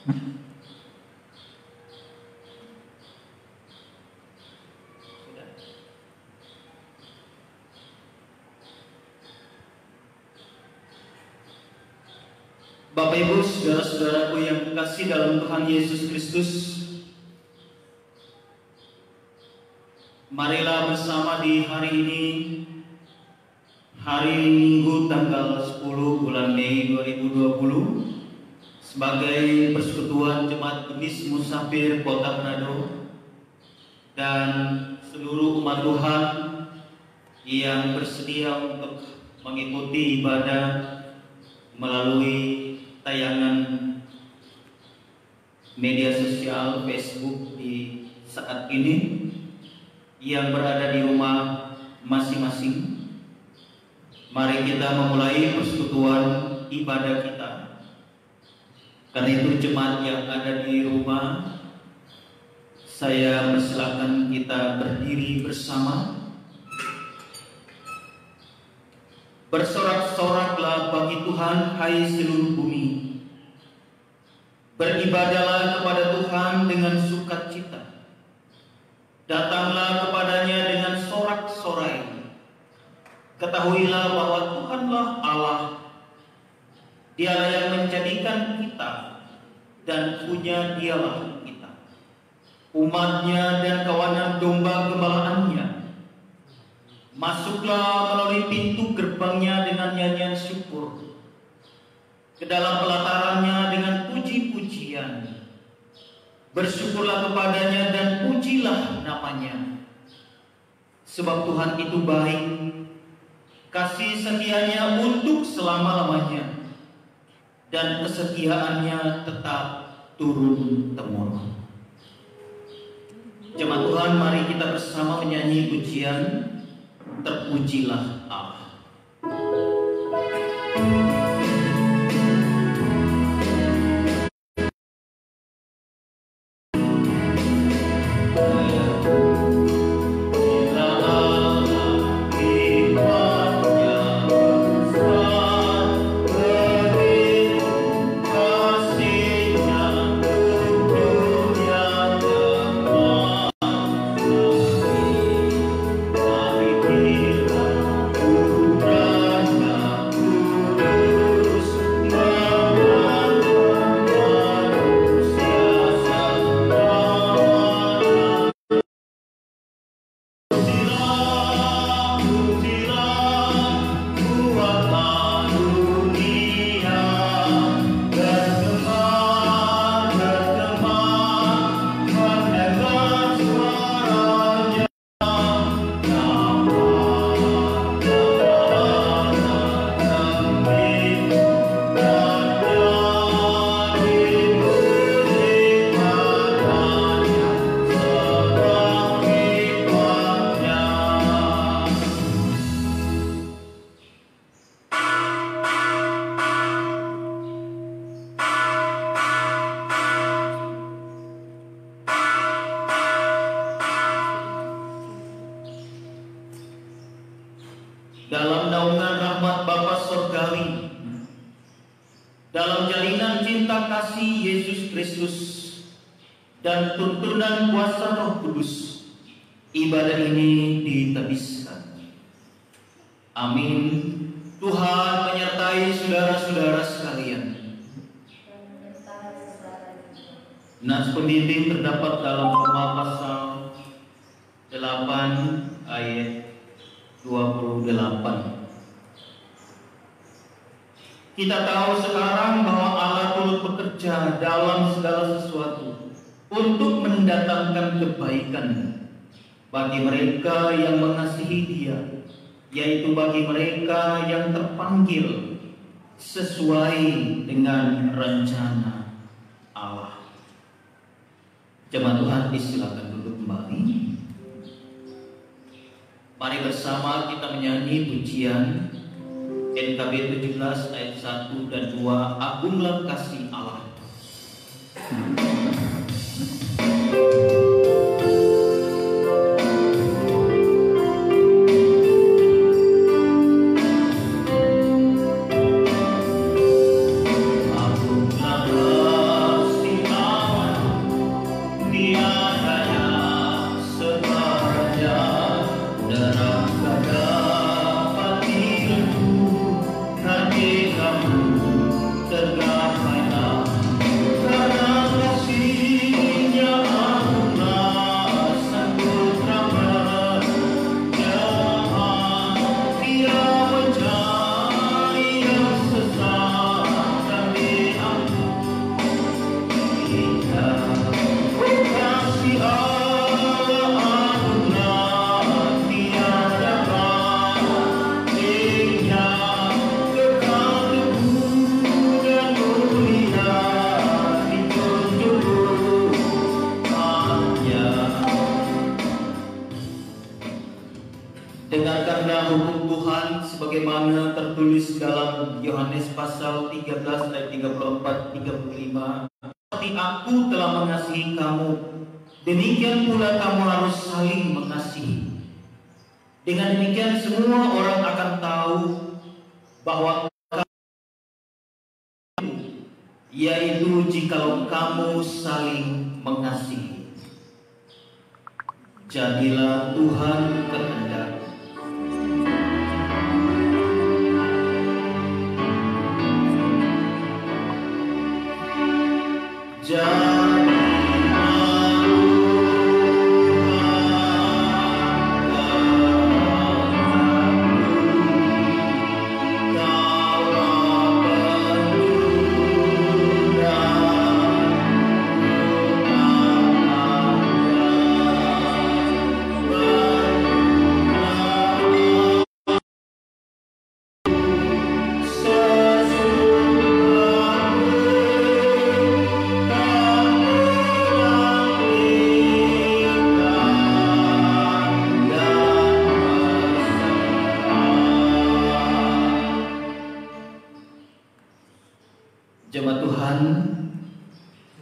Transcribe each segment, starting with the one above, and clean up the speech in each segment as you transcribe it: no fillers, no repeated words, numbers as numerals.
Bapak Ibu, saudara-saudaraku yang kekasih dalam Tuhan Yesus Kristus, marilah bersama di hari ini, hari Minggu tanggal 10 bulan Mei 2020, sebagai persekutuan Jemaat Genis Musafir Kota Manado dan seluruh umat Tuhan yang bersedia untuk mengikuti ibadah melalui tayangan media sosial Facebook di saat ini, yang berada di rumah masing-masing. Mari kita memulai persekutuan ibadah kita. Karena itu jemaat yang ada di rumah, saya persilakan kita berdiri bersama. Bersorak-soraklah bagi Tuhan, hai seluruh bumi. Beribadahlah kepada Tuhan dengan sukacita. Datanglah kepadanya dengan sorak-sorai. Ketahuilah bahwa Tuhanlah Allah. Dialah yang menjadikan kita, dan punya dialah kita, umatnya dan kawanan domba gembalaannya. Masuklah melalui pintu gerbangnya dengan nyanyian syukur, ke dalam pelatarannya dengan puji-pujian. Bersyukurlah kepadanya dan pujilah namanya. Sebab Tuhan itu baik, kasih setianya untuk selama-lamanya, dan kesetiaannya tetap turun-temurun. Jemaat Tuhan, mari kita bersama menyanyi pujian Terpujilah Allah. Dalam naungan rahmat Bapa Surgawi, dalam jalinan cinta kasih Yesus Kristus dan tuntunan kuasa Roh Kudus, ibadah ini ditabiskan. Amin. Tuhan menyertai saudara-saudara sekalian. Nas pembimbing terdapat dalam Roma pasal 8 ayat 28. Kita tahu sekarang bahwa Allah turut bekerja dalam segala sesuatu untuk mendatangkan kebaikan bagi mereka yang mengasihi Dia, yaitu bagi mereka yang terpanggil sesuai dengan rencana Allah. Jemaat Tuhan, disilakan duduk kembali. Mari bersama kita menyanyi pujian NKB 17 ayat 1 dan 2, Agunglah Kasih Allah. Agunglah kasih pasal 13 ayat 34 35. Seperti aku telah mengasihi kamu, demikian pula kamu harus saling mengasihi. Dengan demikian semua orang akan tahu bahwa yaitu jikalau kamu saling mengasihi. Jadilah Tuhan kehendak. Jemaat Tuhan,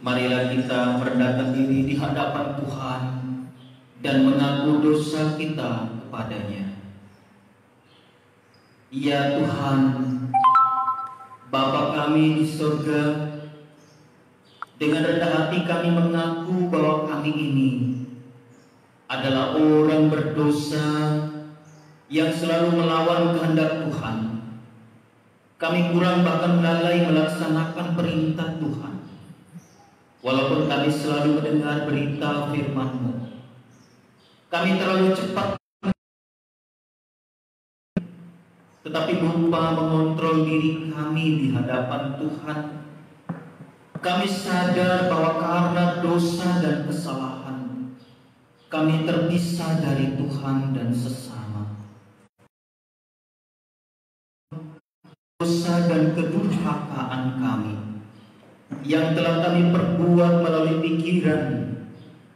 marilah kita merendahkan diri di hadapan Tuhan dan mengaku dosa kita kepadanya. Ya Tuhan, Bapa kami di surga, dengan rendah hati kami mengaku bahwa kami ini adalah orang berdosa yang selalu melawan kehendak Tuhan. Kami kurang bahkan lalai melaksanakan perintah Tuhan. Walaupun kami selalu mendengar berita firman-Mu, kami terlalu cepat, tetapi lupa mengontrol diri kami di hadapan Tuhan. Kami sadar bahwa karena dosa dan kesalahan, kami terpisah dari Tuhan dan sesama. Dosa dan kedurhakaan kami yang telah kami perbuat melalui pikiran,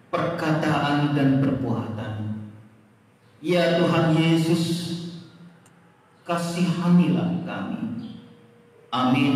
perkataan, dan perbuatan. Ya Tuhan Yesus, kasihanilah kami. Amin.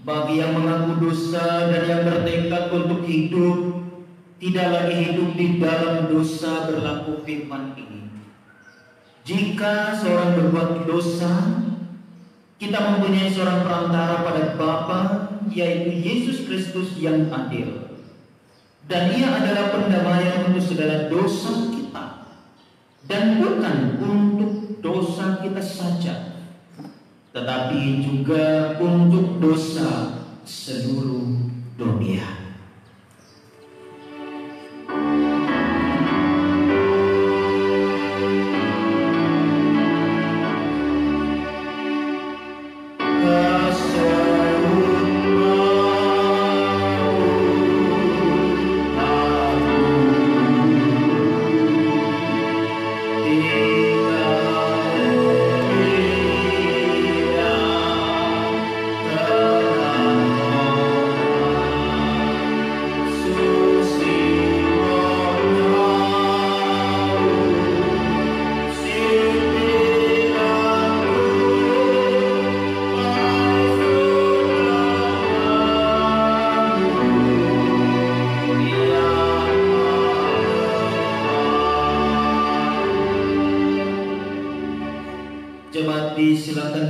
Bagi yang mengaku dosa dan yang bertekad untuk hidup, tidak lagi hidup di dalam dosa, berlaku firman ini. Jika seorang berbuat dosa, kita mempunyai seorang perantara pada Bapa, yaitu Yesus Kristus yang adil. Dan Ia adalah pendamaian untuk segala dosa kita, dan bukan untuk dosa kita saja, tetapi juga untuk dosa seluruh dunia.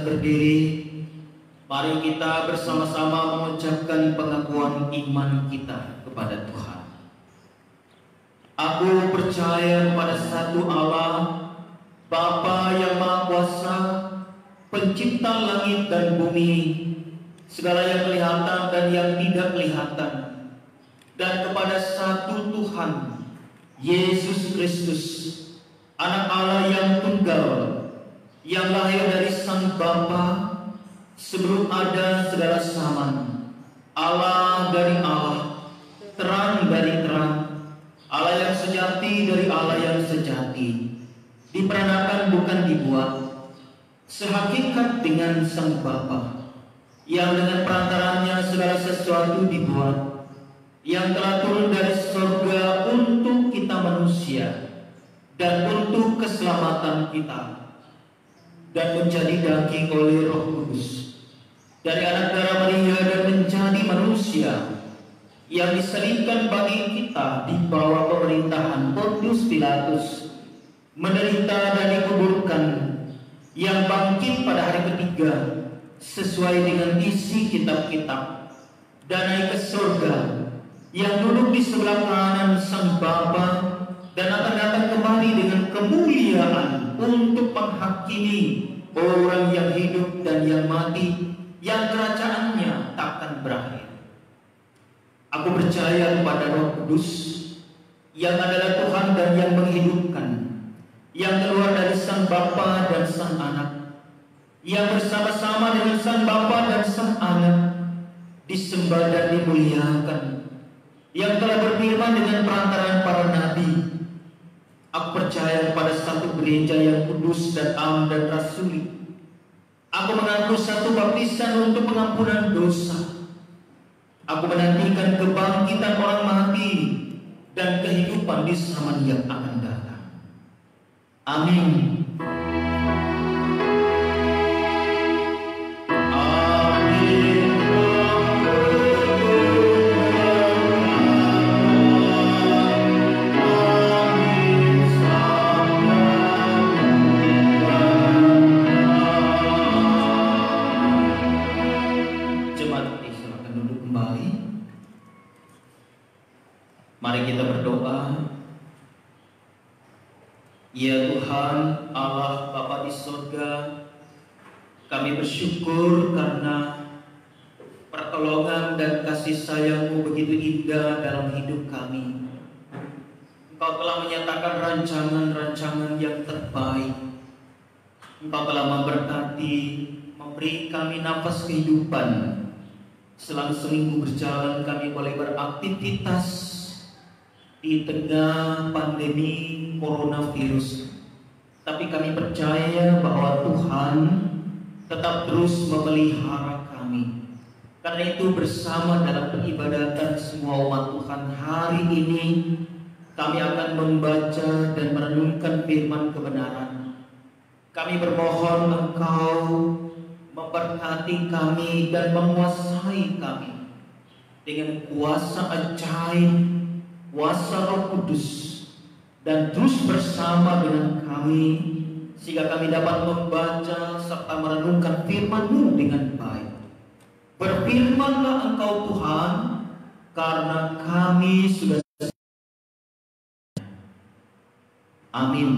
berdiri, mari kita bersama-sama mengucapkan pengakuan iman kita kepada Tuhan. Aku percaya kepada satu Allah, Bapa yang Maha Kuasa, Pencipta langit dan bumi, segala yang kelihatan dan yang tidak kelihatan, dan kepada satu Tuhan, Yesus Kristus, Anak Allah yang tunggal, yang lahir dari Sang Bapa sebelum ada segala zaman, Allah dari Allah, terang dari terang, Allah yang sejati dari Allah yang sejati, diperanakan bukan dibuat, sehakikat dengan Sang Bapa, yang dengan perantaranya segala sesuatu dibuat, yang telah turun dari surga untuk kita manusia dan untuk keselamatan kita, dan menjadi daging oleh Roh Kudus dari anak darah Maria dan menjadi manusia, yang diselipkan bagi kita di bawah pemerintahan Pontius Pilatus, menderita dan dikuburkan, yang bangkit pada hari ketiga sesuai dengan isi kitab-kitab, dan naik ke surga, yang duduk di sebelah kanan Sang Bapa, dan akan datang kembali dengan kemuliaan untuk menghakimi orang yang hidup dan yang mati, yang kerajaannya takkan berakhir. Aku percaya kepada Roh Kudus, yang adalah Tuhan dan yang menghidupkan, yang keluar dari Sang Bapa dan Sang Anak, yang bersama-sama dengan Sang Bapa dan Sang Anak disembah dan dimuliakan, yang telah berfirman dengan perantaraan para nabi. Aku percaya kepada satu gereja yang kudus dan am dan rasuli. Aku mengaku satu baptisan untuk pengampunan dosa. Aku menantikan kebangkitan orang mati dan kehidupan di zaman yang akan datang. Amin. Mari kita berdoa. Ya Tuhan Allah Bapa di surga, kami bersyukur karena pertolongan dan kasih sayang-Mu begitu indah dalam hidup kami. Engkau telah menyatakan rancangan-rancangan yang terbaik. Engkau telah memberkati, memberi kami nafas kehidupan. Selang seminggu berjalan kami boleh beraktivitas di tengah pandemi coronavirus, tapi kami percaya bahwa Tuhan tetap terus memelihara kami. Karena itu bersama dalam peribadatan semua umat Tuhan hari ini, kami akan membaca dan merenungkan firman kebenaran. Kami bermohon Engkau memberkati kami dan menguasai kami dengan kuasa ajaib, kuasa Roh Kudus, dan terus bersama dengan kami sehingga kami dapat membaca serta merenungkan firman-Mu dengan baik. Berfirmanlah Engkau Tuhan, karena kami sudah. Amin.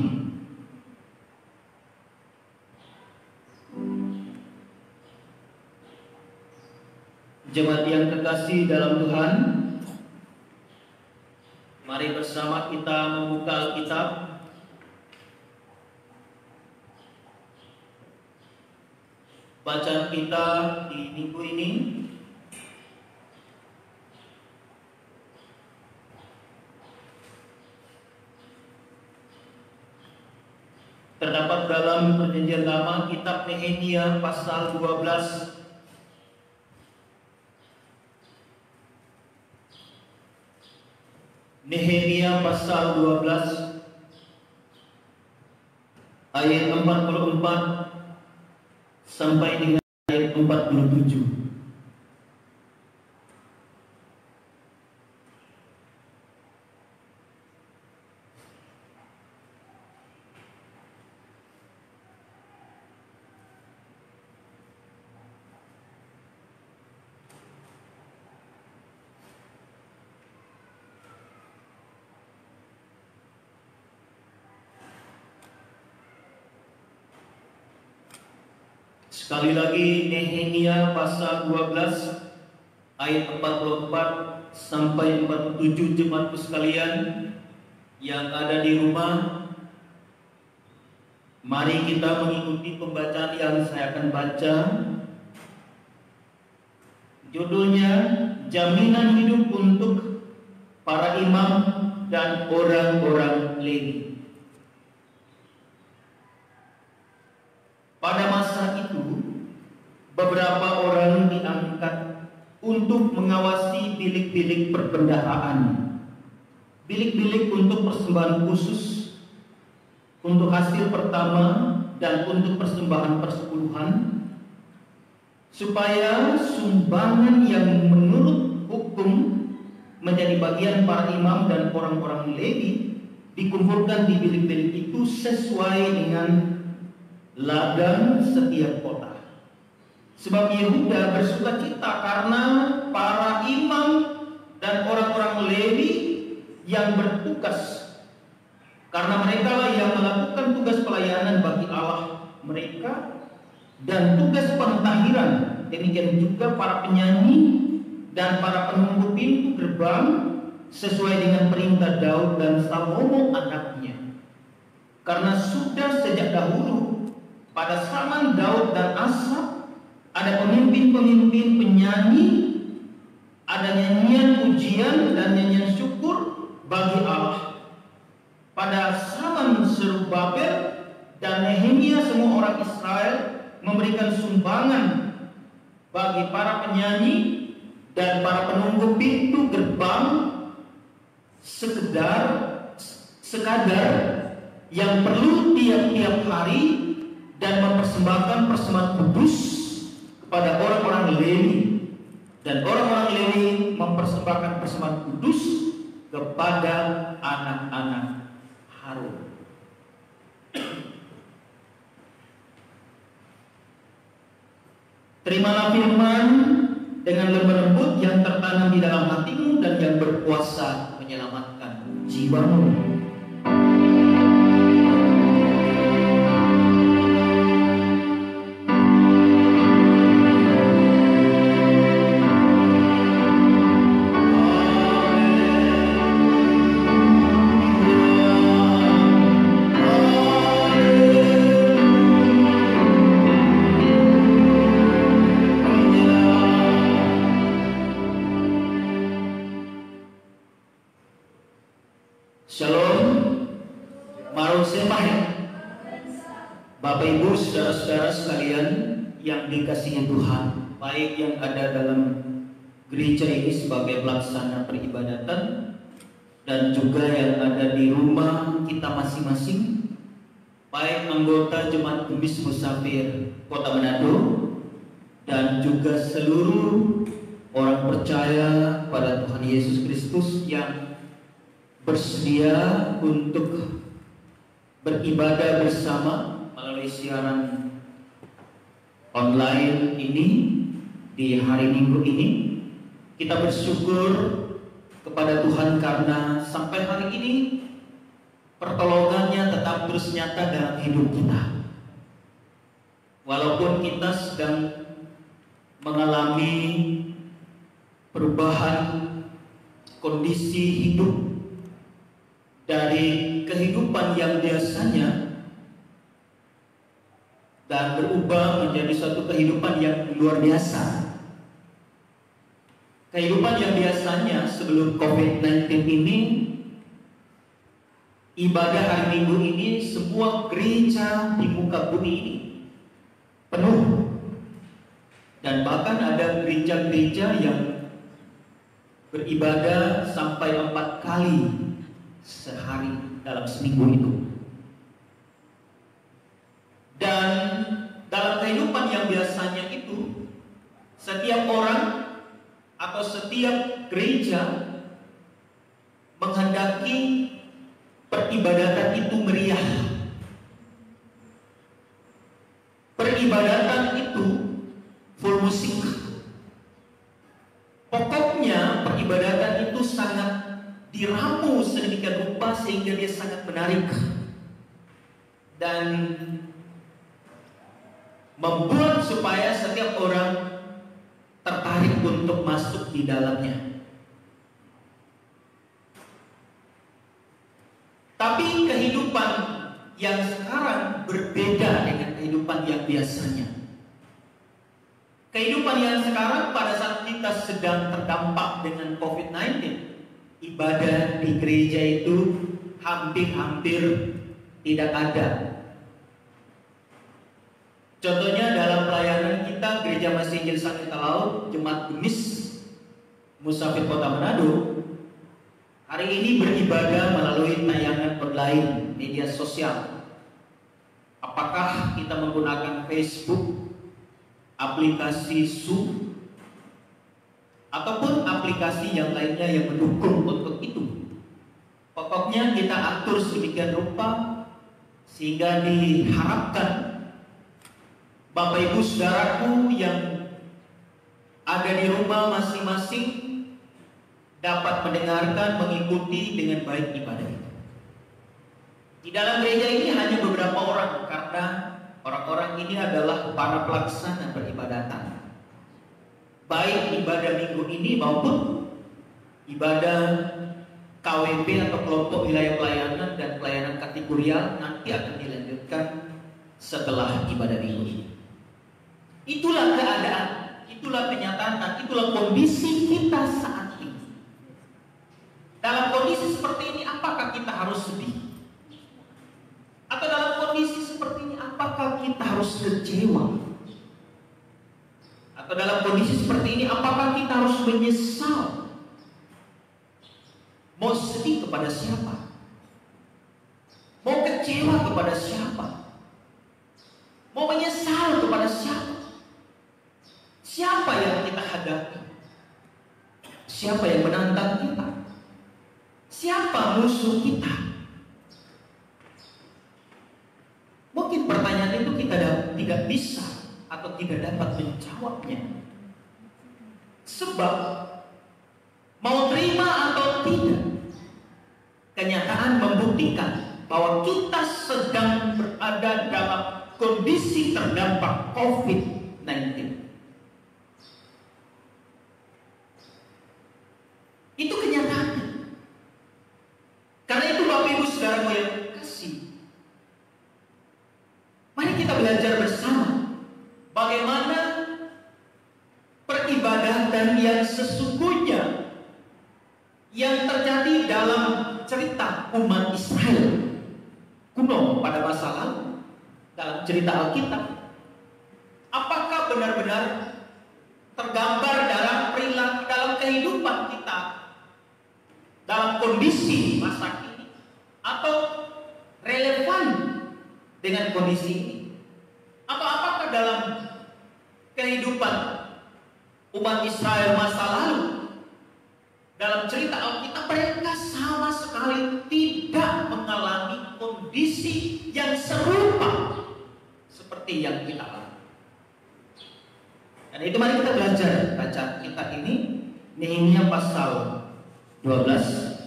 Jemaat yang terkasih dalam Tuhan, mari bersama kita membuka Alkitab. Bacaan kita di minggu ini terdapat dalam Perjanjian Lama, kitab Nehemia pasal 12 Nehemia pasal 12 ayat 44 sampai dengan ayat 47. Sekali lagi Nehemia pasal 12 ayat 44 sampai 47. Jemaatku sekalian yang ada di rumah, mari kita mengikuti pembacaan yang saya akan baca. Judulnya Jaminan Hidup untuk Para Imam dan Orang-orang Lewi. Pada masa itu, beberapa orang diangkat untuk mengawasi bilik-bilik perbendaharaan, bilik-bilik untuk persembahan khusus, untuk hasil pertama dan untuk persembahan persepuluhan, supaya sumbangan yang menurut hukum menjadi bagian para imam dan orang-orang Lewi dikumpulkan di bilik-bilik itu sesuai dengan ladang setiap kota. Sebab Yehuda bersukacita karena para imam dan orang-orang Lewi yang bertugas, karena mereka lah yang melakukan tugas pelayanan bagi Allah mereka dan tugas pentahiran. Demikian juga para penyanyi dan para penunggu pintu gerbang sesuai dengan perintah Daud dan Salomo anaknya. Karena sudah sejak dahulu pada zaman Daud dan Asaf ada pemimpin-pemimpin penyanyi, ada nyanyian pujian dan nyanyian syukur bagi Allah. Pada zaman Zerubabel dan Nehemia, semua orang Israel memberikan sumbangan bagi para penyanyi dan para penunggu pintu gerbang sekadar yang perlu tiap-tiap hari, dan mempersembahkan persembahan kudus kepada orang-orang Lewi, dan orang-orang Lewi mempersembahkan persembahan kudus kepada anak-anak Harun. Terimalah firman dengan lemah lembut yang tertanam di dalam hatimu dan yang berkuasa menyelamatkan jiwamu. Shalom, Marusempah ya, Bapak Ibu, saudara-saudara sekalian yang dikasihi Tuhan, baik yang ada dalam gereja ini sebagai pelaksana peribadatan dan juga yang ada di rumah kita masing-masing, baik anggota Jemaat Gemis Musafir Kota Manado dan juga seluruh orang percaya pada Tuhan Yesus Kristus yang bersedia untuk beribadah bersama melalui siaran online ini di hari Minggu ini. Kita bersyukur kepada Tuhan karena sampai hari ini pertolongannya tetap terus nyata dalam hidup kita. Walaupun kita sedang mengalami perubahan kondisi hidup dari kehidupan yang biasanya dan berubah menjadi suatu kehidupan yang luar biasa. Kehidupan yang biasanya sebelum COVID-19 ini, ibadah hari Minggu ini, semua gereja di muka bumi ini penuh. Dan bahkan ada gereja-gereja yang beribadah sampai 4 kali sehari dalam seminggu itu. Dan dalam kehidupan yang biasanya itu, setiap orang atau setiap gereja menghendaki peribadatan itu meriah. Peribadatan itu full musik. Pokoknya peribadatan itu sangat diramu sedemikian rupa sehingga dia sangat menarik. Dan membuat supaya setiap orang tertarik untuk masuk di dalamnya. Tapi kehidupan yang sekarang berbeda dengan kehidupan yang biasanya. Kehidupan yang sekarang pada saat kita sedang terdampak dengan COVID-19, ibadah di gereja itu hampir-hampir tidak ada. Contohnya dalam pelayanan kita Gereja Masih Injil Sangita Laut Jemaat Gemis Musafir Kota Manado hari ini beribadah melalui tayangan online media sosial. Apakah kita menggunakan Facebook, aplikasi Zoom, ataupun aplikasi yang lainnya yang mendukung untuk itu? Pokoknya kita atur sedemikian rupa sehingga diharapkan Bapak Ibu Saudaraku yang ada di rumah masing-masing dapat mendengarkan, mengikuti dengan baik ibadah itu. Di dalam gereja ini hanya beberapa orang, karena orang-orang ini adalah para pelaksana peribadatan, baik ibadah minggu ini maupun ibadah KWP atau kelompok wilayah pelayanan dan pelayanan kategorial nanti akan dilanjutkan setelah ibadah minggu ini. Itulah keadaan, itulah kenyataan, dan itulah kondisi kita saat ini. Dalam kondisi seperti ini, apakah kita harus sedih? Atau dalam kondisi seperti ini, apakah kita harus kecewa? Atau dalam kondisi seperti ini, apakah kita harus menyesal? Mau sedih kepada siapa? Mau kecewa kepada siapa? Mau menyesal kepada siapa? Siapa yang kita hadapi? Siapa yang menantang kita? Siapa musuh kita? Mungkin pertanyaan itu kita tidak bisa atau tidak dapat menjawabnya. Sebab mau terima atau tidak, kenyataan membuktikan bahwa kita sedang berada dalam kondisi terdampak COVID-19. Itu kenyataannya. Karena itu Bapak Ibu Saudaraku yang kasih, mari kita belajar bersama bagaimana peribadatan yang sesungguhnya yang terjadi dalam cerita umat Israel kuno pada masa lalu dalam cerita Alkitab. Apakah benar-benar tergambar dalam perilaku, dalam kehidupan kita dalam kondisi masa kini, atau relevan dengan kondisi ini? Atau apakah dalam kehidupan umat Israel masa lalu dalam cerita Alkitab mereka sama sekali tidak mengalami kondisi yang serupa seperti yang kita alami? Dan itu mari kita belajar baca kitab ini, Nehemia pasal 12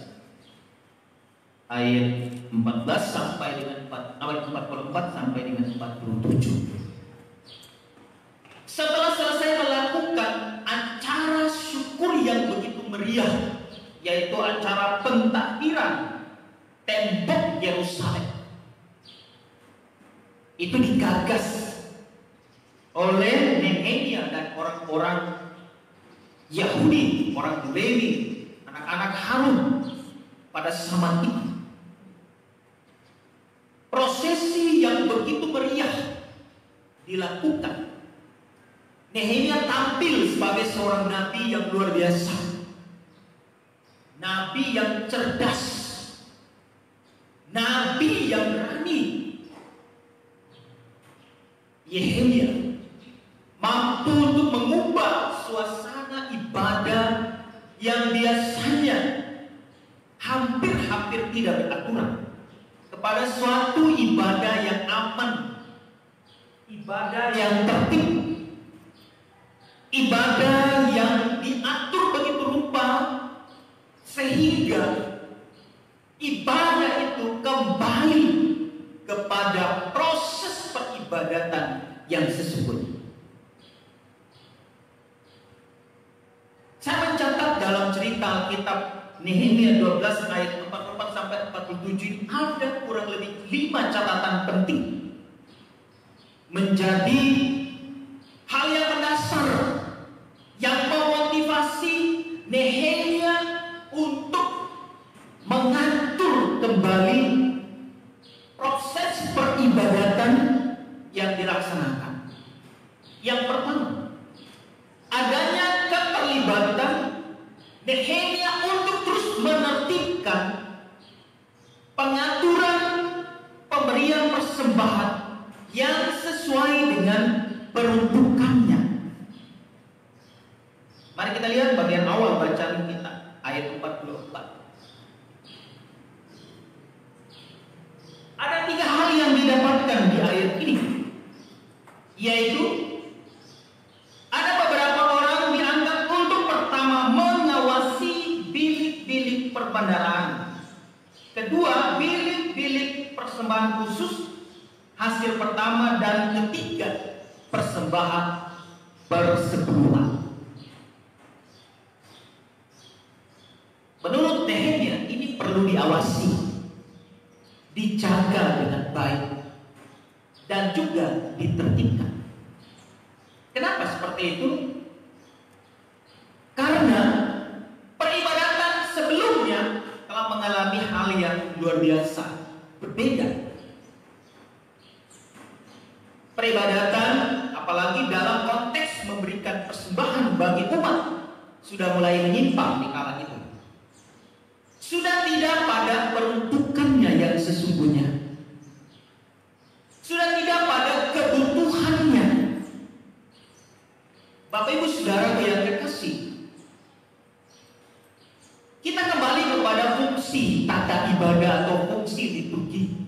ayat 14 sampai dengan ayat 44 sampai dengan 47. Setelah selesai melakukan acara syukur yang begitu meriah, yaitu acara pentakbiran tembok Yerusalem, itu digagas oleh Nehemia dan orang-orang Yahudi, orang Lewi, anak-anak Harun pada zaman itu. Prosesi yang begitu meriah dilakukan. Nehemia tampil sebagai seorang nabi yang luar biasa, nabi yang cerdas, nabi yang berani. Nehemia mampu untuk mengubah suasana ibadah yang biasanya hampir-hampir tidak beraturan kepada suatu ibadah yang aman, ibadah yang tertib, ibadah yang diatur begitu rupa sehingga ibadah itu kembali kepada proses peribadatan yang sesungguhnya. Saya mencatat dalam cerita kitab Nehemia 12 ayat 44 sampai 47 ada kurang lebih 5 catatan penting menjadi hal yang mendasar yang memotivasi Nehemia untuk mengatur kembali proses peribadatan yang dilaksanakan. Yang pertama, adanya keterlibatan Nehemia untuk terus menertibkan pengaturan pemberian persembahan yang sesuai dengan peruntukannya. Mari kita lihat bagian awal bacaan kita, ayat 44. Ada 3 hal yang didapatkan di ayat ini, yaitu ada beberapa orang diangkat untuk pertama mengawasi bilik-bilik perbendaharaan, kedua bilik-bilik persembahan khusus hasil pertama, dan ketiga persembahan persepuluhan. Menurut Nehemia ini perlu diawasi, dijaga dengan baik, dan juga ditertibkan. Kenapa seperti itu? Karena peribadatan sebelumnya telah mengalami hal yang luar biasa berbeda. Peribadatan, apalagi dalam konteks memberikan persembahan bagi umat, sudah mulai menyimpang di kala itu. Sudah tidak pada peruntukannya yang sesungguhnya, sudah tidak pada kebutuhannya. Bapak Ibu Saudara yang terkasih, kita kembali kepada fungsi tata ibadah atau fungsi liturgi.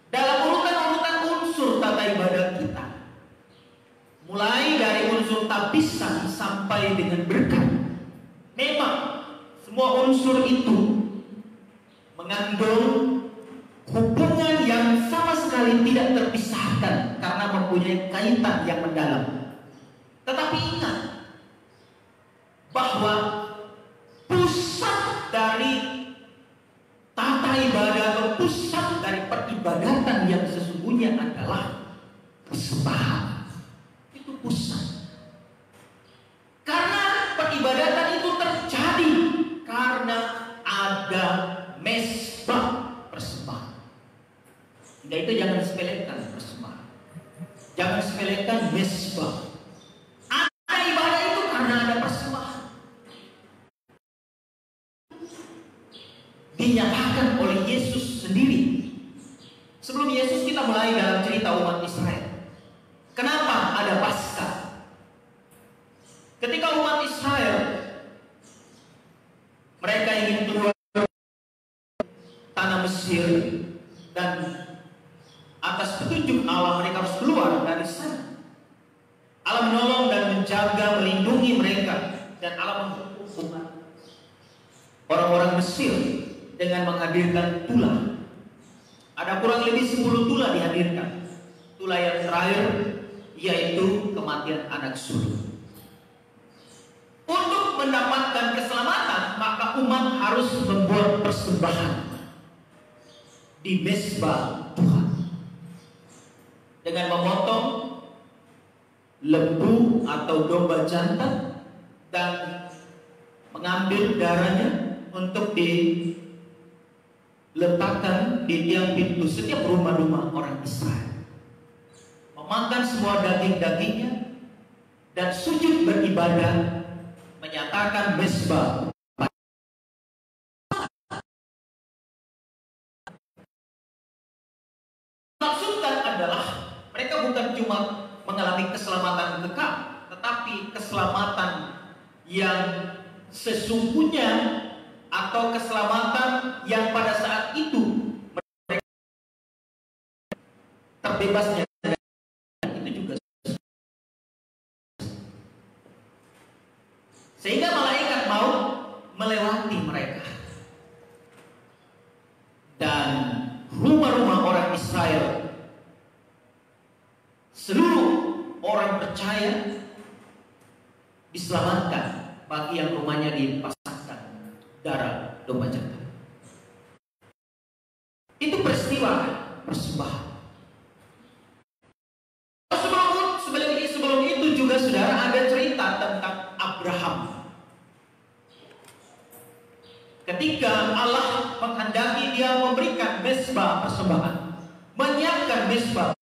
Dalam urutan-urutan unsur tata ibadah kita, mulai dari unsur tabisan sampai dengan berkat, memang semua unsur itu mengandung hubungan yang sama sekali tidak terpisahkan karena mempunyai kaitan yang mendalam. Tetapi ingat bahwa pusat dari tata ibadah atau pusat dari peribadatan yang sesungguhnya adalah persembahan. Itu pusat. Karena peribadatan itu terjadi karena ada mezbah persembahan. Nah, itu jangan sepelekan persembahan. Jangan sepelekan mezbah. Ada ibadah itu karena ada persembahan. Dinyatakan oleh Yesus sendiri. Sebelum Yesus kita mulai dalam cerita umat Israel. Kenapa ada Paskah? Ketika umat Israel mereka ingin keluar tanah Mesir, dan atas petunjuk Allah mereka harus keluar dari sana. Allah menolong dan menjaga, melindungi mereka, dan Allah menghukum orang-orang Mesir dengan menghadirkan tulah. Ada kurang lebih 10 tulah dihadirkan. Tulah yang terakhir yaitu kematian anak sulung. Untuk mendapatkan keselamatan, maka umat harus membuat persembahan di mezbah Tuhan dengan memotong lembu atau domba jantan dan mengambil darahnya untuk diletakkan di tiang pintu setiap rumah-rumah orang Israel, memakan semua daging-dagingnya dan sujud beribadah, menyatakan mezbah. Maksudkan adalah mereka bukan cuma mengalami keselamatan kekal, tetapi keselamatan yang sesungguhnya atau keselamatan yang pada saat itu mereka terbebasnya itu juga. Sehingga malaikat mau melewati mereka dan rumah-rumah orang Israel diselamatkan bagi yang rumahnya dipasangkan darah domba jantan. Itu peristiwa persembahan. Sebelum itu juga saudara ada cerita tentang Abraham. Ketika Allah menghendaki dia memberikan mezbah persembahan, menyiapkan mezbah,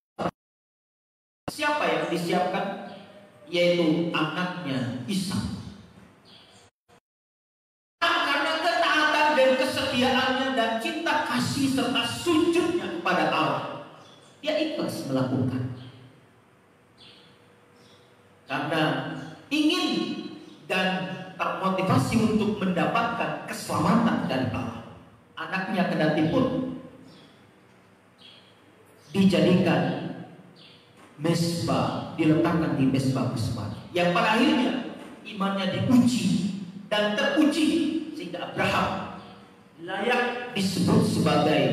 siapa yang disiapkan? Yaitu anaknya Ishak. Karena ketaatan dan kesetiaannya dan cinta kasih serta sujudnya kepada Allah, dia ikhlas melakukan. Karena ingin dan termotivasi untuk mendapatkan keselamatan dari Allah, anaknya kendati pun dijadikan mezbah, diletakkan di mezbah persembahan, yang pada akhirnya imannya diuji dan teruji sehingga Abraham layak disebut sebagai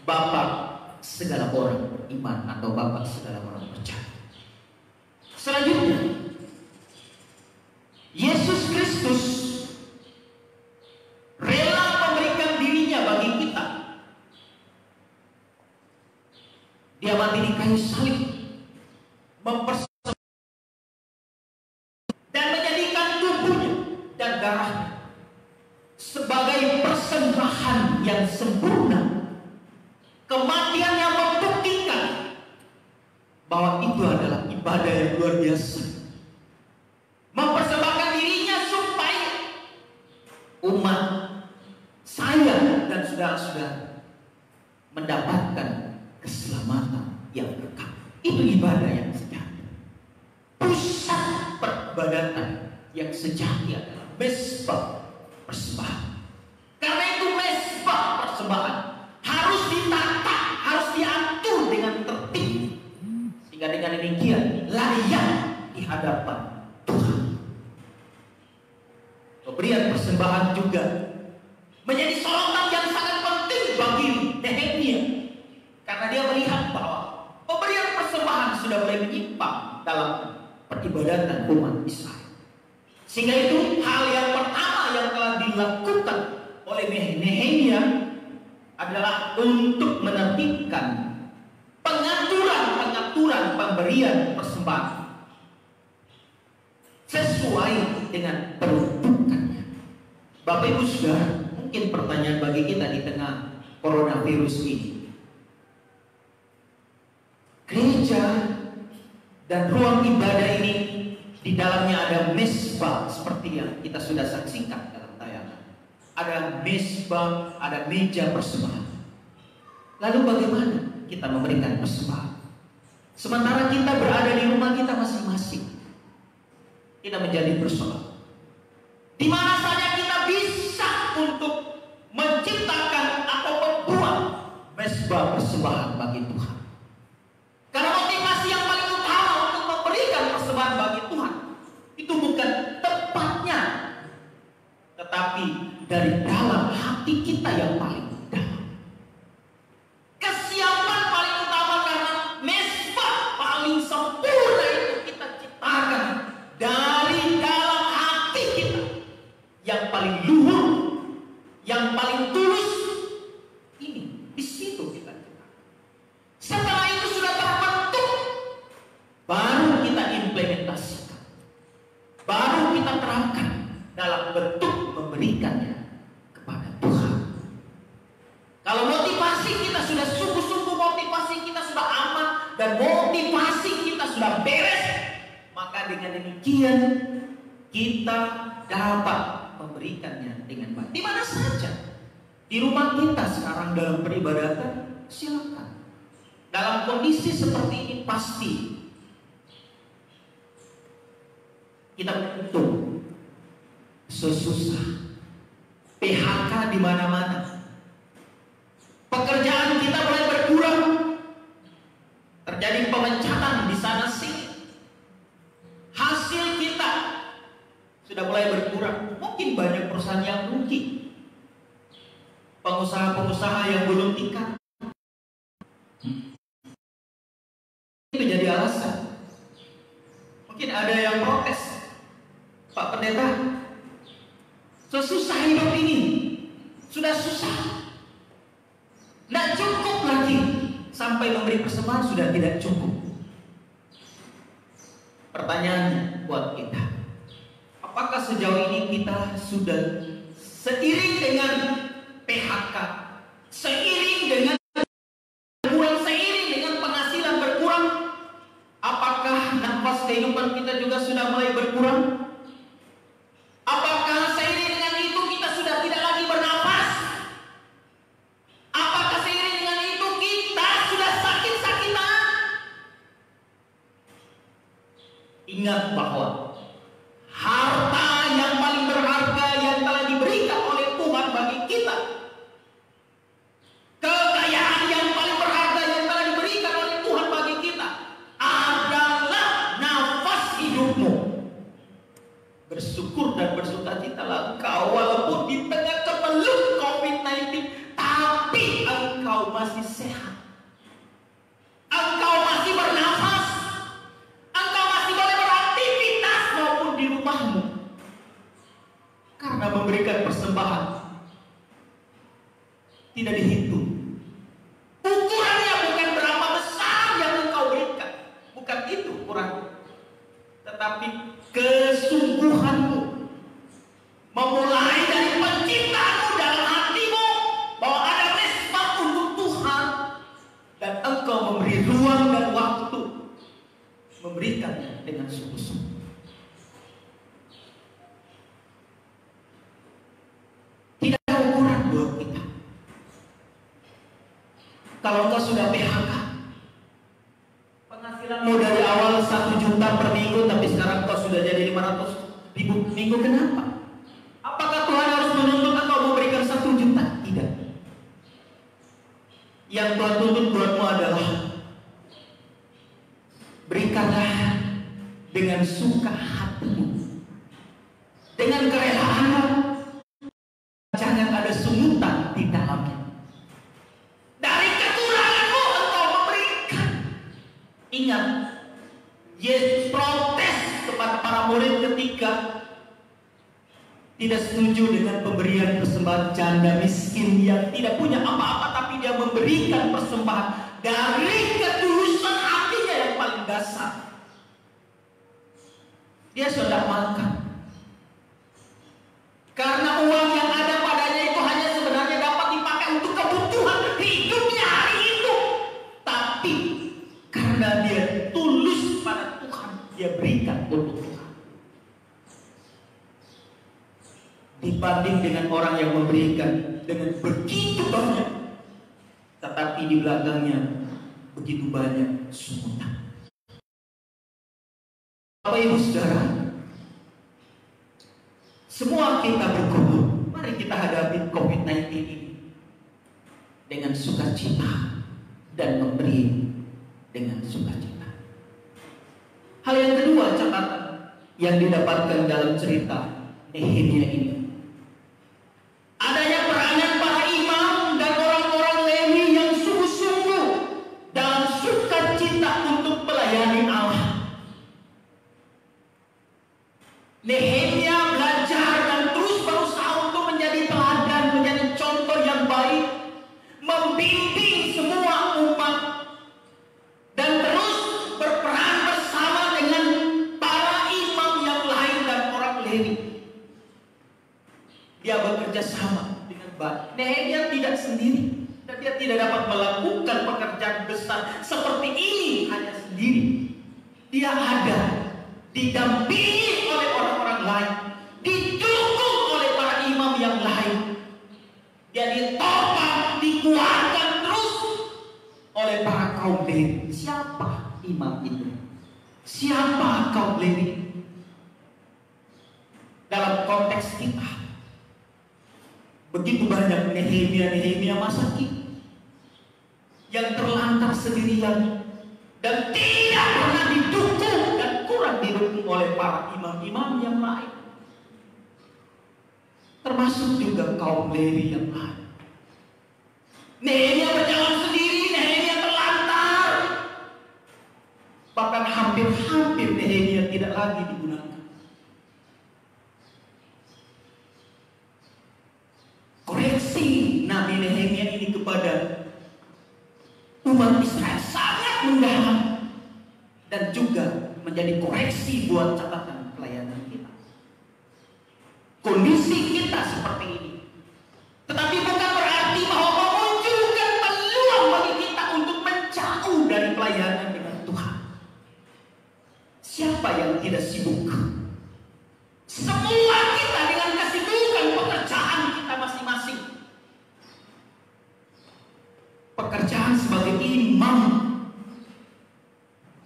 bapak segala orang iman atau bapak segala orang percaya. Selanjutnya, Yesus Kristus rela memberikan dirinya bagi kita. Dia mati di kayu salib, mempersembahkan dan menjadikan tubuhnya dan darahnya sebagai persembahan yang sempurna. Kematian yang membuktikan bahwa itu adalah ibadah yang luar biasa. Mempersembahkan dirinya supaya umat saya dan saudara-saudara mendapatkan keselamatan yang kekal. Itu ibadah yang sejati. Pusat peribadatan yang sejati adalah mezbah persembahan. Karena itu mezbah persembahan harus ditata, harus diatur dengan tertib, sehingga dengan demikian layak di hadapan Tuhan. Pemberian persembahan juga menjadi sorotan yang sangat penting bagi Nehemia, karena dia melihat bahwa pemberian persembahan sudah mulai menyimpang dalam peribadatan umat Israel. Sehingga itu hal yang pertama yang telah dilakukan oleh Nehemia adalah untuk menertibkan pengaturan pemberian persembahan sesuai dengan peruntukannya. Bapak Ibu Saudara, mungkin pertanyaan bagi kita di tengah coronavirus ini, gereja dan ruang ibadah ini di dalamnya ada mezbah seperti yang kita sudah saksikan dalam tayangan. Ada mezbah, ada meja persembahan. Lalu bagaimana kita memberikan persembahan? Sementara kita berada di rumah kita masing-masing, kita menjadi bersolat. Di mana saja kita bisa untuk menciptakan atau membuat mezbah persembahan bagi Tuhan. Karena motivasi yang paling utama untuk memberikan persembahan bagi Tuhan itu bukan tempatnya, tetapi dari dalam hati kita yang paling dalam. Kesiapan paling utama karena mezbah paling sempurna itu kita ciptakan dari dalam hati kita yang paling luhur, yang paling tulus. Ini di situ kita ciptakan. Setelah itu sudah terbentuk, baru kita implementasikan, baru kita terapkan dalam bentuk memberikannya kepada Tuhan. Kalau motivasi kita sudah sungguh-sungguh, motivasi kita sudah aman, dan motivasi kita sudah beres, maka dengan demikian kita dapat memberikannya dengan baik. Di mana saja, di rumah kita sekarang dalam peribadatan, silakan. Dalam kondisi seperti ini pasti kita butuh susah, PHK di mana-mana, pekerjaan kita mulai berkurang, terjadi pemecatan di sana sini, hasil kita sudah mulai berkurang. Mungkin banyak perusahaan yang rugi, pengusaha-pengusaha yang belum tingkat. Itu jadi alasan. Mungkin ada yang protes, Pak Sesusah hidup ini, sudah susah, tidak cukup lagi. Sampai memberi persembahan sudah tidak cukup. Pertanyaannya buat kita, apakah sejauh ini kita sudah seiring dengan PHK, seiring dengan berkurang, seiring dengan penghasilan berkurang, apakah nafas kehidupan kita juga sudah mulai berkurang? Apakah seiring dengan itu kita sudah tidak lagi bernafas? Apakah seiring dengan itu kita sudah sakit-sakitan? Ingat bahwa harta yang paling berharga yang telah diberikan oleh Tuhan bagi kita, kekayaan yang paling berharga yang telah diberikan oleh Tuhan bagi kita adalah nafas hidupmu. Bersyukur dan bersukacitalah engkau walaupun di tengah kemelut COVID-19, tapi engkau masih sehat. Engkau masih bernafas. Engkau masih boleh beraktivitas maupun di rumahmu. Karena memberikan persembahan tidak dihitung. Ukurannya bukan berapa besar yang engkau berikan, bukan itu ukurannya, tetapi kesungguhanmu, memulai dari penciptaanmu dalam hatimu bahwa ada respect untuk Tuhan, dan engkau memberi ruang dan waktu memberikannya dengan sungguh-sungguh. Tidak ada ukuran buat kita. Kalau engkau sudah PHK, penghasilanmu dari awal 1 juta per minggu, tapi sekarang engkau sudah jadi 500.000 minggu, kenapa? Apakah Tuhan harus menuntut engkau memberikan 1 juta? Tidak. Yang Tuhan tuntut buatmu adalah berikanlah dengan suka hatimu, dengan kerelaanmu. Jangan ada sungutan di dalamnya. Dari kekuranganmu engkau memberikan. Ingat, Yesus protes kepada para murid ketika tidak setuju dengan pemberian persembahan janda miskin yang tidak punya apa-apa, tapi dia memberikan persembahan dari ketulusan hatinya yang paling dasar. Dia sudah makan karena uang yang ada padanya itu hanya sebenarnya dapat dipakai untuk kebutuhan hidupnya hari itu, tapi karena dia tulus pada Tuhan, dia berikan untuk Tuhan. Dibanding dengan orang yang memberikan dengan begitu banyak, tetapi di belakangnya begitu banyak sungutan. Bapak Ibu Saudara, semua kita berkumpul, mari kita hadapi COVID-19 ini dengan sukacita dan memberi dengan sukacita. Hal yang kedua, catatan yang didapatkan dalam cerita Nehemia ini, adanya peranan para imam dan orang-orang Lewi yang sungguh-sungguh dalam sukacita untuk melayani Allah. Nehemia belajar dan terus berusaha untuk menjadi teladan, menjadi contoh yang baik, membimbing semua umat, dan terus berperan bersama dengan para imam yang lain dan orang Lewi. Dia bekerja sama dengan baik. Nehemia tidak sendiri, dan dia tidak dapat melakukan pekerjaan besar seperti ini hanya sendiri. Dia ada didampingi oleh orang-orang lain, didukung oleh para imam yang lain. Dia ditopang, dikuatkan terus oleh para kaum Lewi. Siapa imam itu? Siapa kaum Lewi? Dalam konteks kita, begitu banyak Nehemia masa kini yang terlantar sendirian dan tidak pernah didukung dan kurang didukung oleh para imam-imam yang lain, termasuk juga kaum Lewi yang lain. Nehemia berjalan sendiri, Nehemia terlantar, bahkan hampir-hampir Nehemia tidak lagi digunakan. Nehemia ini kepada umat Israel sangat mendalam dan juga menjadi koreksi buat catatan pelayanan kita. Kondisi kita seperti ini, tetapi bukan berarti bahwa memunculkan peluang bagi kita untuk menjauh dari pelayanan dengan Tuhan. Siapa yang tidak sibuk? Semua kita dengan kesibukan pekerjaan kita masing-masing. Pekerjaan sebagai imam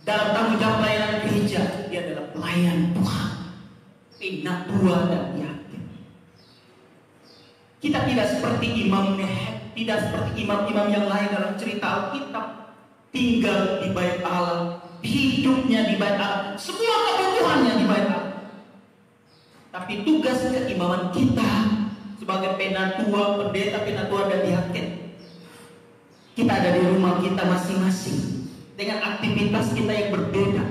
dalam tanggung jawab pelayanan gereja, dia adalah pelayan Tuhan, penatua dan yakin. Kita tidak seperti imam Nehemia, tidak seperti imam-imam yang lain dalam cerita Alkitab, tinggal di bait Allah, hidupnya di bait Allah, semua kebutuhannya di bait Allah. Tapi tugas keimaman kita sebagai penatua, pendeta, penatua dan diaken, kita ada di rumah kita masing-masing dengan aktivitas kita yang berbeda,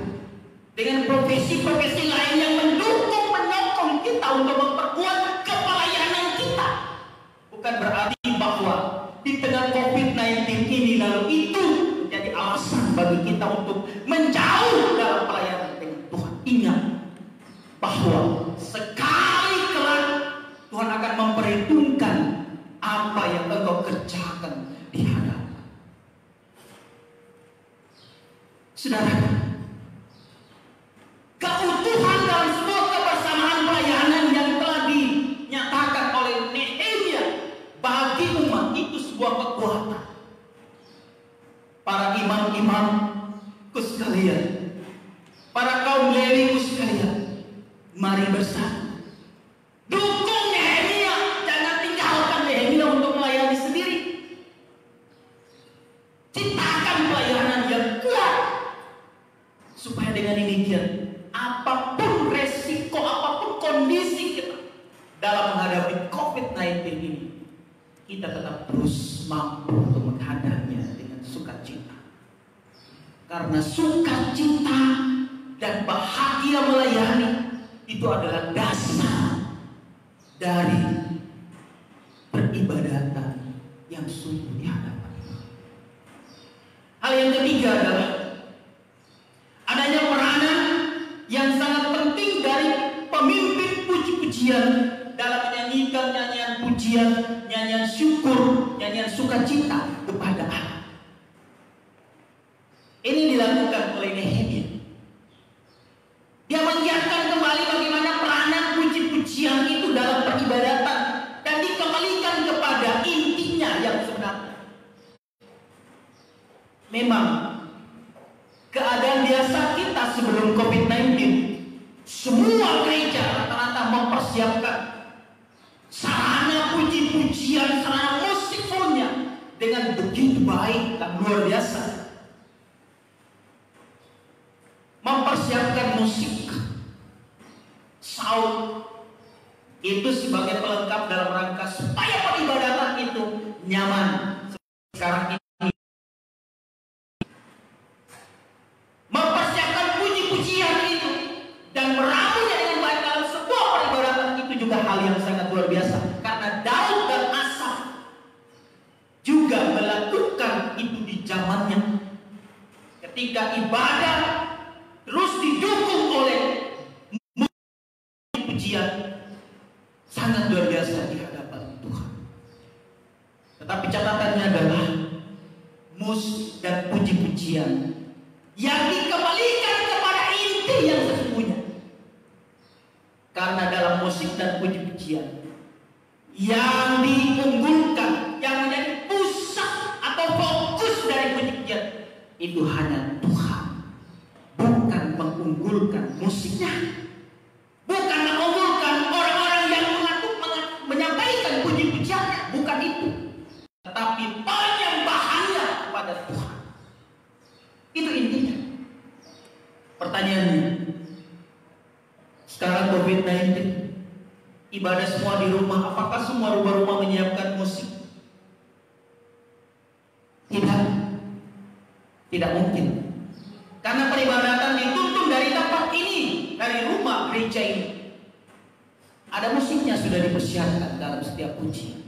dengan profesi-profesi lain yang mendukung, menyokong kita untuk memperkuat kepelayanan kita. Bukan berarti bahwa di tengah COVID-19 ini lalu itu menjadi alasan bagi kita untuk menjauh dalam pelayanan dengan Tuhan. Ingat bahwa sekali kelak Tuhan akan memperhitungkan apa yang engkau kerjakan di hadapan. Saudara, keutuhan dalam sebuah kebersamaan pelayanan yang telah dinyatakan oleh Nehemia bagi umat itu sebuah kekuatan. Para imam-imamku sekalian, para kaum Lewiku sekalian, mari bersatu dukung Nehemia, jangan tinggalkan Nehemia untuk melayani sendiri. Ciptakan pelayanan yang kuat, supaya dengan demikian apapun resiko, apapun kondisi kita dalam menghadapi COVID-19 ini, kita tetap terus mampu untuk menghadapinya dengan sukacita. Karena sukacita dan bahagia melayani itu adalah dasar dari peribadatan yang sungguh di hadapan Tuhan. Hal yang ketiga adalah adanya peranan yang sangat penting dari pemimpin puji-pujian dalam menyanyikan nyanyian pujian, nyanyian syukur, nyanyian sukacita kepada Allah. Ini dilakukan oleh Nehemia. Dia mengingatkan kembali bagaimana peranan puji-pujian itu dalam peribadatan dan dikembalikan kepada intinya yang sebenarnya. Memang keadaan biasa kita sebelum COVID-19, semua gereja rata-rata mempersiapkan sarana puji-pujian, sarana musik fullnya dengan begitu baik dan luar biasa. Mempersiapkan musik, sound itu sebagai pelengkap dalam rangka supaya peribadatan itu nyaman. Sekarang ini mempersiapkan puji-pujian itu dan meramunya dengan baik dalam sebuah peribadatan itu juga hal yang sangat luar biasa. Karena Daud dan Asaf juga melakukan itu di zamannya, ketika ibadah terus didukung oleh pujian sangat luar biasa di hadapan Tuhan. Tetapi catatannya adalah musik dan puji-pujian yang dikembalikan kepada inti yang sesungguhnya. Karena dalam musik dan puji-pujian yang diunggulkan, yang menjadi pusat atau fokus dari puji-pujian itu hanya Tuhan. Bukan mengunggulkan musiknya, bukan mengunggulkan orang-orang yang menyampaikan puji-pujiannya, bukan itu, tetapi penyembahannya kepada Tuhan. Itu intinya. Pertanyaannya, sekarang COVID-19, ibadah semua di rumah, apakah semua rumah-rumah menyiapkan musik? Tidak mungkin. Karena peribadatan dituntun dari tempat ini, dari rumah gereja ini. Ada musiknya sudah dipersiapkan dalam setiap pujian.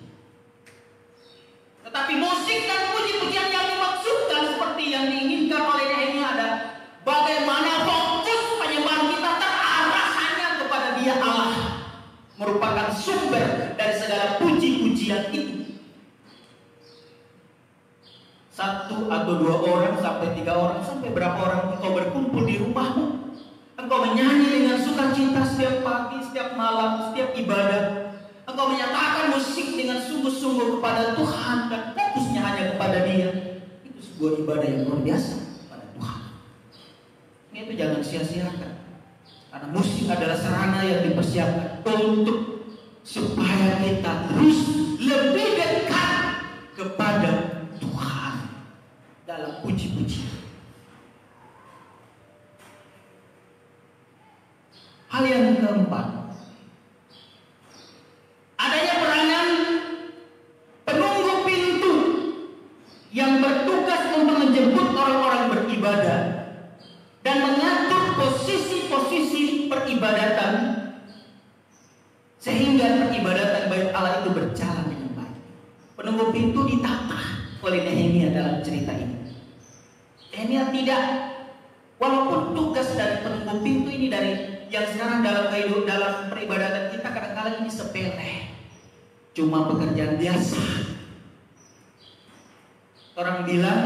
merupakan sumber dari segala puji-pujian itu. 1 atau 2 orang sampai 3 orang sampai berapa orang engkau berkumpul di rumahmu, engkau menyanyi dengan sukacita setiap pagi, setiap malam, setiap ibadah. Engkau menyatakan musik dengan sungguh-sungguh kepada Tuhan dan fokusnya hanya kepada Dia. Itu sebuah ibadah yang luar biasa kepada Tuhan. Itu jangan sia-siakan. Karena musik adalah sarana yang dipersiapkan untuk supaya kita terus lebih dekat kepada Tuhan dalam puji-pujian. Hal yang keempat, adanya peranan penunggu pintu yang bertugas untuk menjemput orang-orang beribadah dan mengatur posisi-posisi peribadatan sehingga peribadatan bait Allah itu berjalan dengan baik. Penunggu pintu ditata oleh Nehemia dalam cerita ini. Nehemia tidak, walaupun tugas dari penunggu pintu ini dari yang sekarang dalam peribadatan kita kadang-kadang ini sepele, cuma pekerjaan biasa. Orang bilang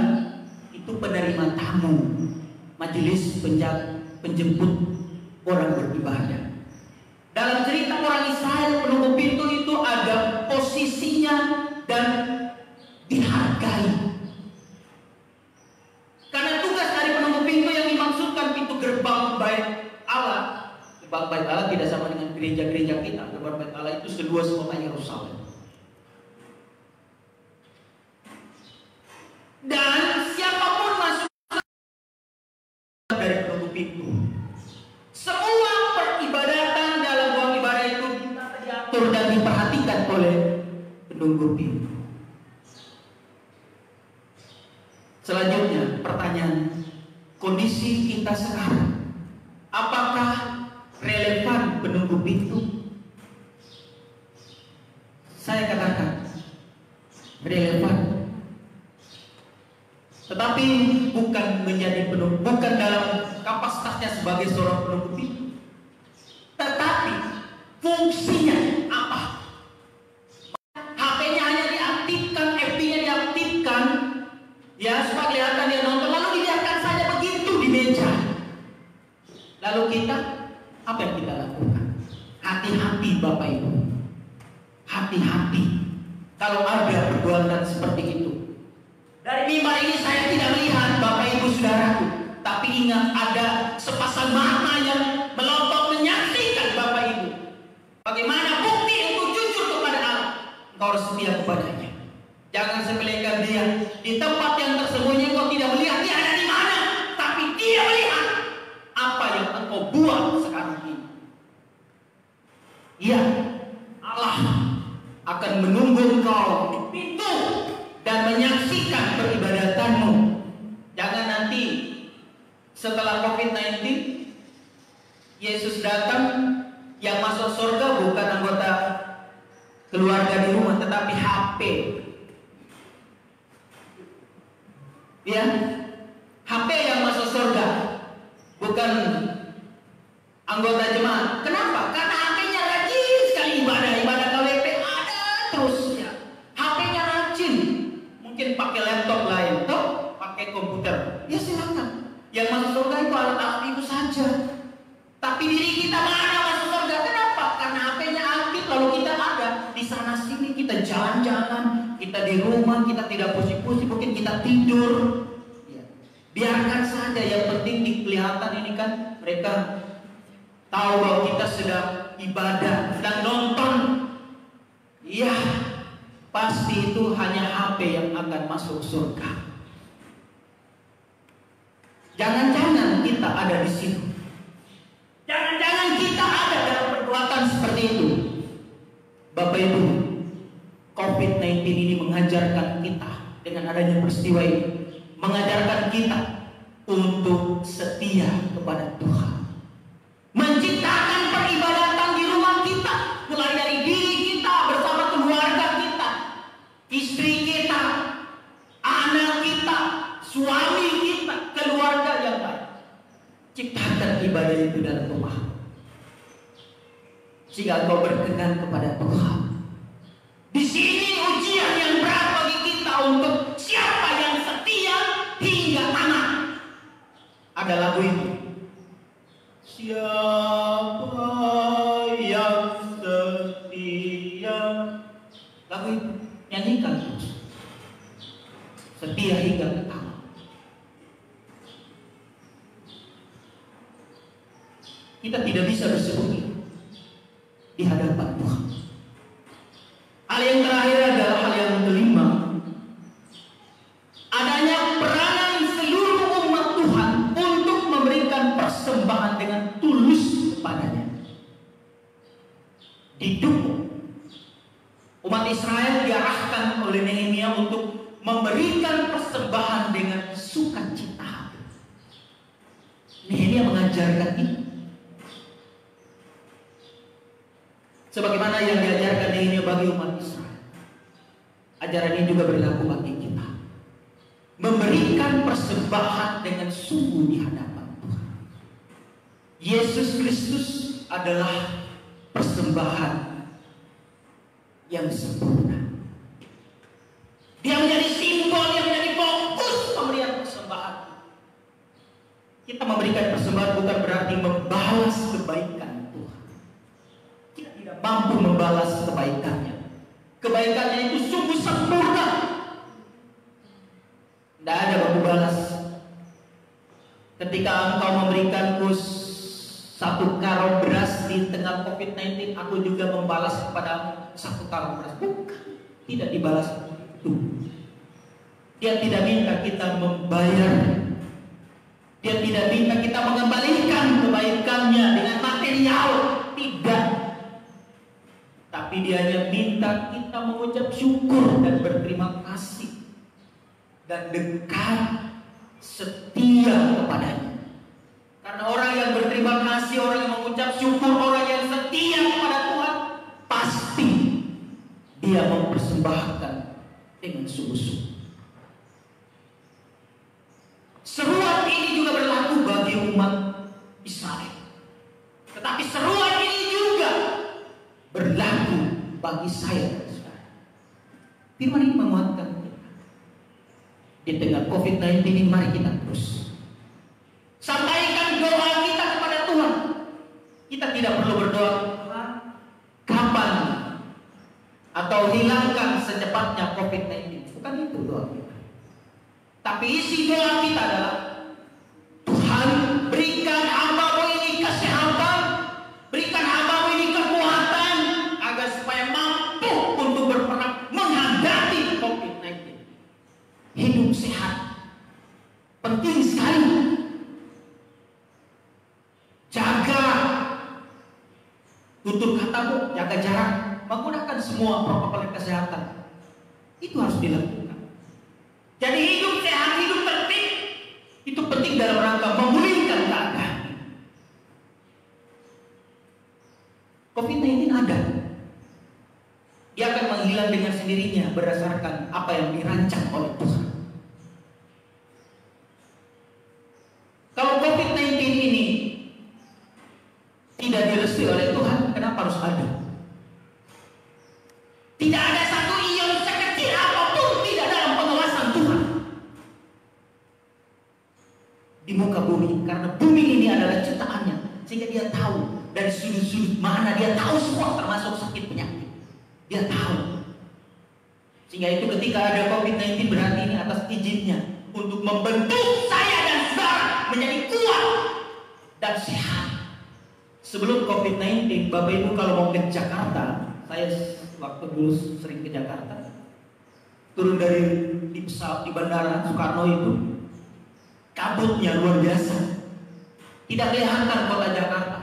itu penerima tamu, majelis penjemput orang beribadah. Dalam cerita orang Israel, penunggu pintu itu ada posisinya dan dihargai. Karena tugas dari penunggu pintu yang dimaksudkan pintu gerbang bait Allah. Gerbang bait Allah tidak sama dengan gereja-gereja kita. Gerbang bait Allah itu seluas kota Yerusalem. Dan siapapun masuk dari penunggu pintu, semua peribadatan dalam ruang ibadah itu diatur dan diperhatikan oleh penunggu pintu. Selanjutnya pertanyaan, kondisi kita sekarang, apakah relevan penunggu pintu? Saya katakan relevan. Tetapi bukan menjadi penunggu, bukan dalam kapasitasnya sebagai seorang penunggu pintu. Tetapi fungsinya apa? HP-nya hanya diaktifkan, FB-nya diaktifkan, ya supaya kelihatan dia nonton, lalu dibiarkan saja begitu di meja. Lalu kita, apa yang kita lakukan? Hati-hati Bapak Ibu, hati-hati kalau ada perbuatan seperti itu. Dari mimbar ini saya tidak melihat Bapak Ibu Saudaraku, tapi ingat ada sepasang mata yang melontok menyaksikan Bapak Ibu. Bagaimana bukti untuk jujur kepada Allah? Engkau harus setia kepadanya. Jangan sepelekan dia. Di tempat yang tersembunyi engkau tidak melihat dia ada di mana, tapi dia melihat apa yang engkau buat sekarang ini. Iya, Allah akan menunggu engkau di pintu dan menyaksikan peribadatanmu. Jangan nanti setelah COVID-19 Yesus datang, yang masuk surga bukan anggota keluarga di rumah, tetapi HP. Ya, HP yang masuk surga, bukan anggota jemaat. Kenapa? Karena HP-nya rajin sekali ibadah KWP ada terus ya. HP-nya rajin. Mungkin pakai laptop lain, atau pakai komputer. Ya silakan. Yang masuk surga itu alat-alat itu saja. Tapi diri kita mana masuk surga? Kenapa? Karena HP-nya aktif, lalu kita ada di sana sini, kita jalan-jalan, kita di rumah, kita tidak pusing-pusing, mungkin kita tidur. Ya. Biarkan saja, yang penting kelihatan ini kan mereka tahu bahwa kita sedang ibadah, sedang nonton. Iya, pasti itu hanya HP yang akan masuk surga. Jangan-jangan kita ada di situ. Jangan-jangan kita ada dalam perbuatan seperti itu. Bapak Ibu, COVID-19 ini mengajarkan kita, dengan adanya peristiwa ini, mengajarkan kita untuk setia kepada Tuhan. Menciptakan peribadatan di rumah kita, mulai dari diri kita bersama keluarga kita, istri kita, anak kita, suami kita, keluarga yang baik. Ciptakan ibadah itu dalam rumah, sehingga engkau berkenan kepada setia. Lagu itu nyanyikan terus. Setia hingga ke tamat. Kita tidak bisa bersembunyi di hadapan Tuhan. Hal yang terakhir adalah hal yang kelima. Adanya peranan seluruh umat Tuhan untuk memberikan persembahan dengan tulus kepadanya. Didukung. Umat Israel diarahkan oleh Nehemia untuk memberikan persembahan dengan sukacita hati. Nehemia mengajarkan itu. Sebagaimana yang diajarkan Nehemia bagi umat Israel, ajaran ini juga berlaku bagi kita. Memberikan persembahan dengan sungguh di hadapan Tuhan. Yesus Kristus adalah persembahan yang sempurna. Dia menjadi simbol, yang menjadi fokus pemberian persembahan. Kita memberikan persembahan bukan berarti membalas kebaikan Tuhan. Kita tidak mampu membalas kebaikannya. Kebaikannya itu sungguh sempurna. Tidak ada baku balas. Ketika engkau memberikanku 1 karung beras di tengah COVID-19, aku juga membalas kepada 1 karung beras. Bukan, tidak dibalas itu. Dia tidak minta kita membayar. Dia tidak minta kita mengembalikan kebaikannya dengan material. Tidak. Tapi dia hanya minta kita mengucap syukur dan berterima kasih. Dan dekat, setia kepadanya. Karena orang yang berterima kasih, orang yang mengucap syukur, orang yang setia kepada Tuhan, pasti dia mempersembahkan dengan sungguh-sungguh. Seruan ini juga berlaku bagi umat Israel. Tetapi seruan ini juga berlaku bagi saya dan saudara. Firman ini menguatkan kita. Di tengah COVID-19 ini, mari kita terus sampaikan doa kita kepada Tuhan. Kita tidak perlu berdoa kapan atau hilangkan secepatnya COVID-19. Bukan itu doa kita. Tapi isi doa kita adalah, Tuhan, berikan hamba-Mu ini kesehatan, berikan hamba-Mu ini kekuatan, agar supaya mampu untuk berperang menghadapi COVID-19. Hidup sehat penting sekali. Jaga tutur katamu, jaga jarak, menggunakan semua protokol kesehatan. Itu harus dilakukan. Jadi hidup sehat, hidup tertib, itu penting dalam rangka memulihkan keadaan. COVID-19 ada. Dia akan menghilang dengan sendirinya berdasarkan apa yang dirancang oleh Tuhan. Kalau COVID-19 ini tidak direstui oleh Tuhan, kenapa harus ada? Tidak ada satu ion sekecil apapun tidak dalam pengawasan Tuhan di muka bumi, karena bumi ini adalah ciptaannya, sehingga dia tahu dari sudut-sudut mana, dia tahu semua termasuk sakit penyakit. Dia tahu. Sehingga itu ketika ada COVID-19 berarti ini atas izinnya untuk membentuk saya dan saudara menjadi kuat dan sehat. Sebelum COVID-19, Bapak Ibu kalau mau ke Jakarta, saya waktu dulu sering ke Jakarta, turun dari di pesawat di bandara Soekarno itu, kabutnya luar biasa, tidak kelihatan kota Jakarta.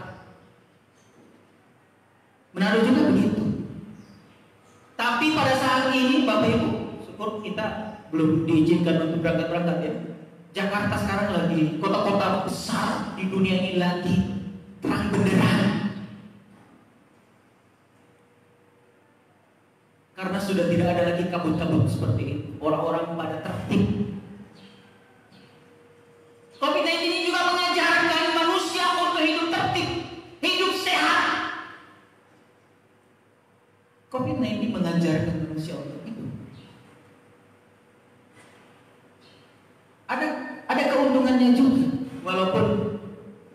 Manado juga begitu. Tapi pada saat ini Bapak Ibu, syukur kita belum diizinkan untuk berangkat-berangkat ya. Jakarta sekarang lagi kota-kota besar di dunia ini lagi terang benderang. Karena sudah tidak ada lagi kabut-kabut seperti itu. Orang-orang pada tertib. COVID-19 ini juga mengajarkan manusia untuk hidup tertib, hidup sehat. COVID-19 mengajarkan manusia untuk itu. Ada keuntungannya juga, walaupun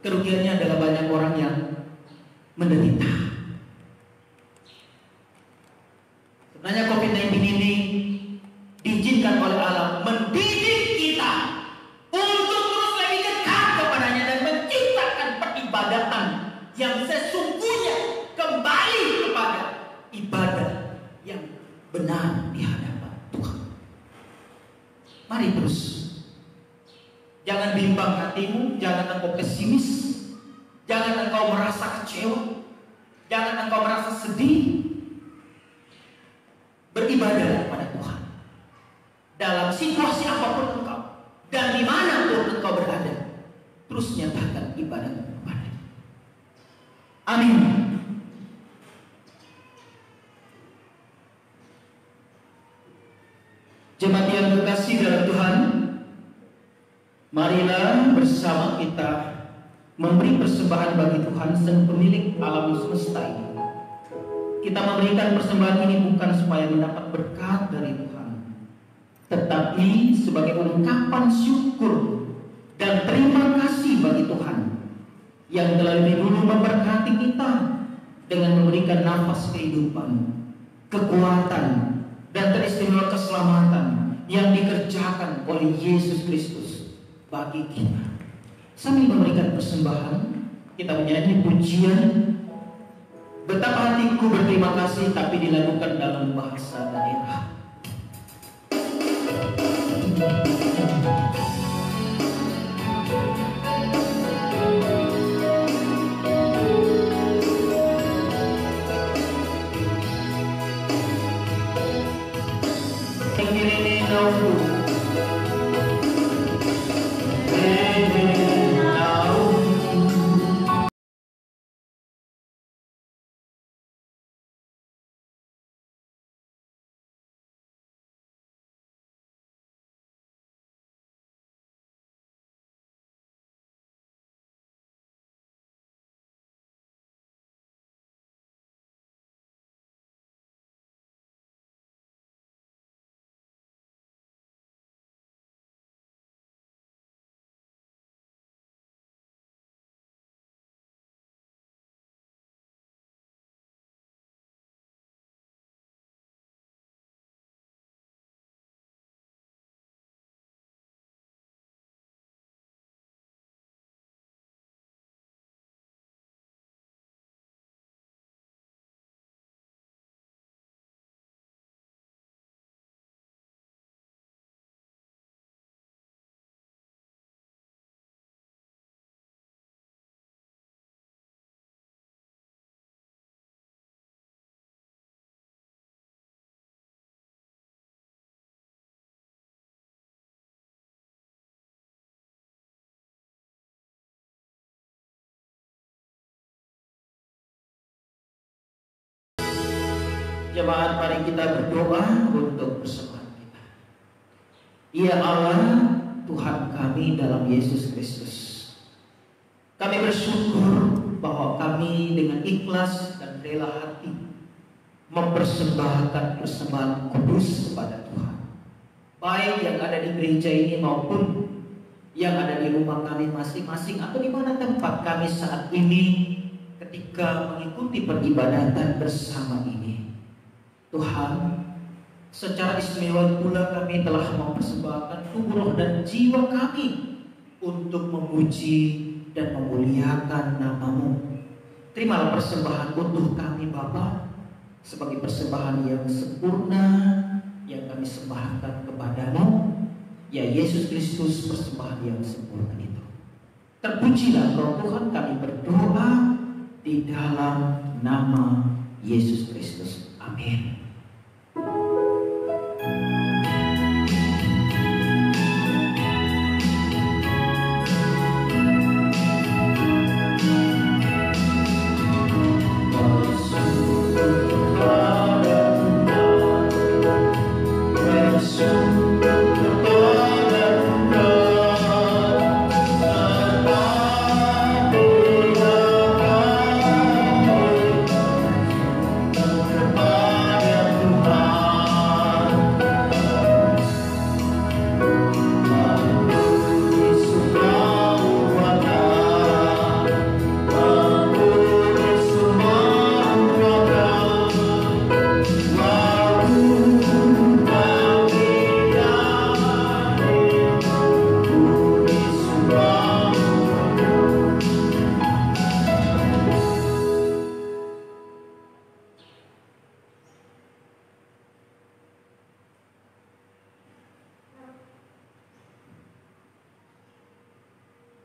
kerugiannya adalah banyak orang yang menderita. benar di hadapan Tuhan. Mari terus. Jangan bimbang hatimu, jangan engkau pesimis, jangan engkau merasa kecewa, jangan engkau merasa sedih. Beribadah kepada Tuhan dalam situasi apapun engkau dan dimanapun engkau berada. Terus nyatakan ibadah kepada. Amin. Jemaat yang terkasih dalam Tuhan, marilah bersama kita memberi persembahan bagi Tuhan sang pemilik alam semesta ini. Kita memberikan persembahan ini bukan supaya mendapat berkat dari Tuhan, tetapi sebagai ungkapan syukur dan terima kasih bagi Tuhan yang telah lebih dulu memberkati kita dengan memberikan nafas kehidupan, kekuatan, dan teristimewa keselamatan yang dikerjakan oleh Yesus Kristus bagi kita. Sambil memberikan persembahan, kita menyanyi pujian Betapa Hatiku Berterima Kasih, tapi dilakukan dalam bahasa daerah. Jemaat, mari kita berdoa untuk persembahan kita. Ya Allah, Tuhan kami dalam Yesus Kristus, kami bersyukur bahwa kami dengan ikhlas dan rela hati mempersembahkan persembahan kudus kepada Tuhan, baik yang ada di gereja ini maupun yang ada di rumah kami masing-masing atau di mana tempat kami saat ini ketika mengikuti peribadatan bersama ini. Tuhan, secara istimewa pula kami telah mempersembahkan tubuh, roh, dan jiwa kami untuk memuji dan memuliakan nama-Mu. Terimalah persembahan utuh kami Bapa sebagai persembahan yang sempurna yang kami sembahkan kepada-Mu, ya Yesus Kristus, persembahan yang sempurna itu. Terpujilah Roh Tuhan, kami berdoa di dalam nama Yesus Kristus. Amin.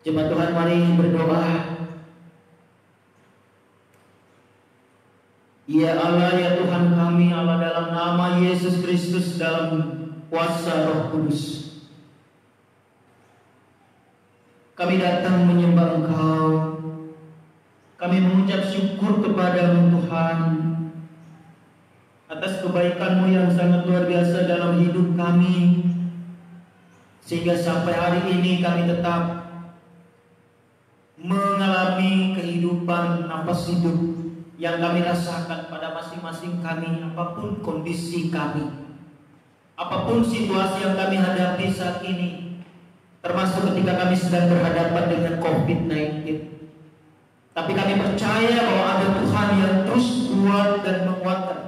Jemaat Tuhan, mari berdoa. Ya Allah, ya Tuhan kami, Allah, dalam nama Yesus Kristus, dalam kuasa Roh Kudus, kami datang menyembah Engkau. Kami mengucap syukur kepada-Mu Tuhan atas kebaikan-Mu yang sangat luar biasa dalam hidup kami, sehingga sampai hari ini kami tetap mengalami kehidupan nafas hidup yang kami rasakan pada masing-masing kami, apapun kondisi kami, apapun situasi yang kami hadapi saat ini, termasuk ketika kami sedang berhadapan dengan COVID-19. Tapi kami percaya bahwa ada Tuhan yang terus kuat dan menguatkan.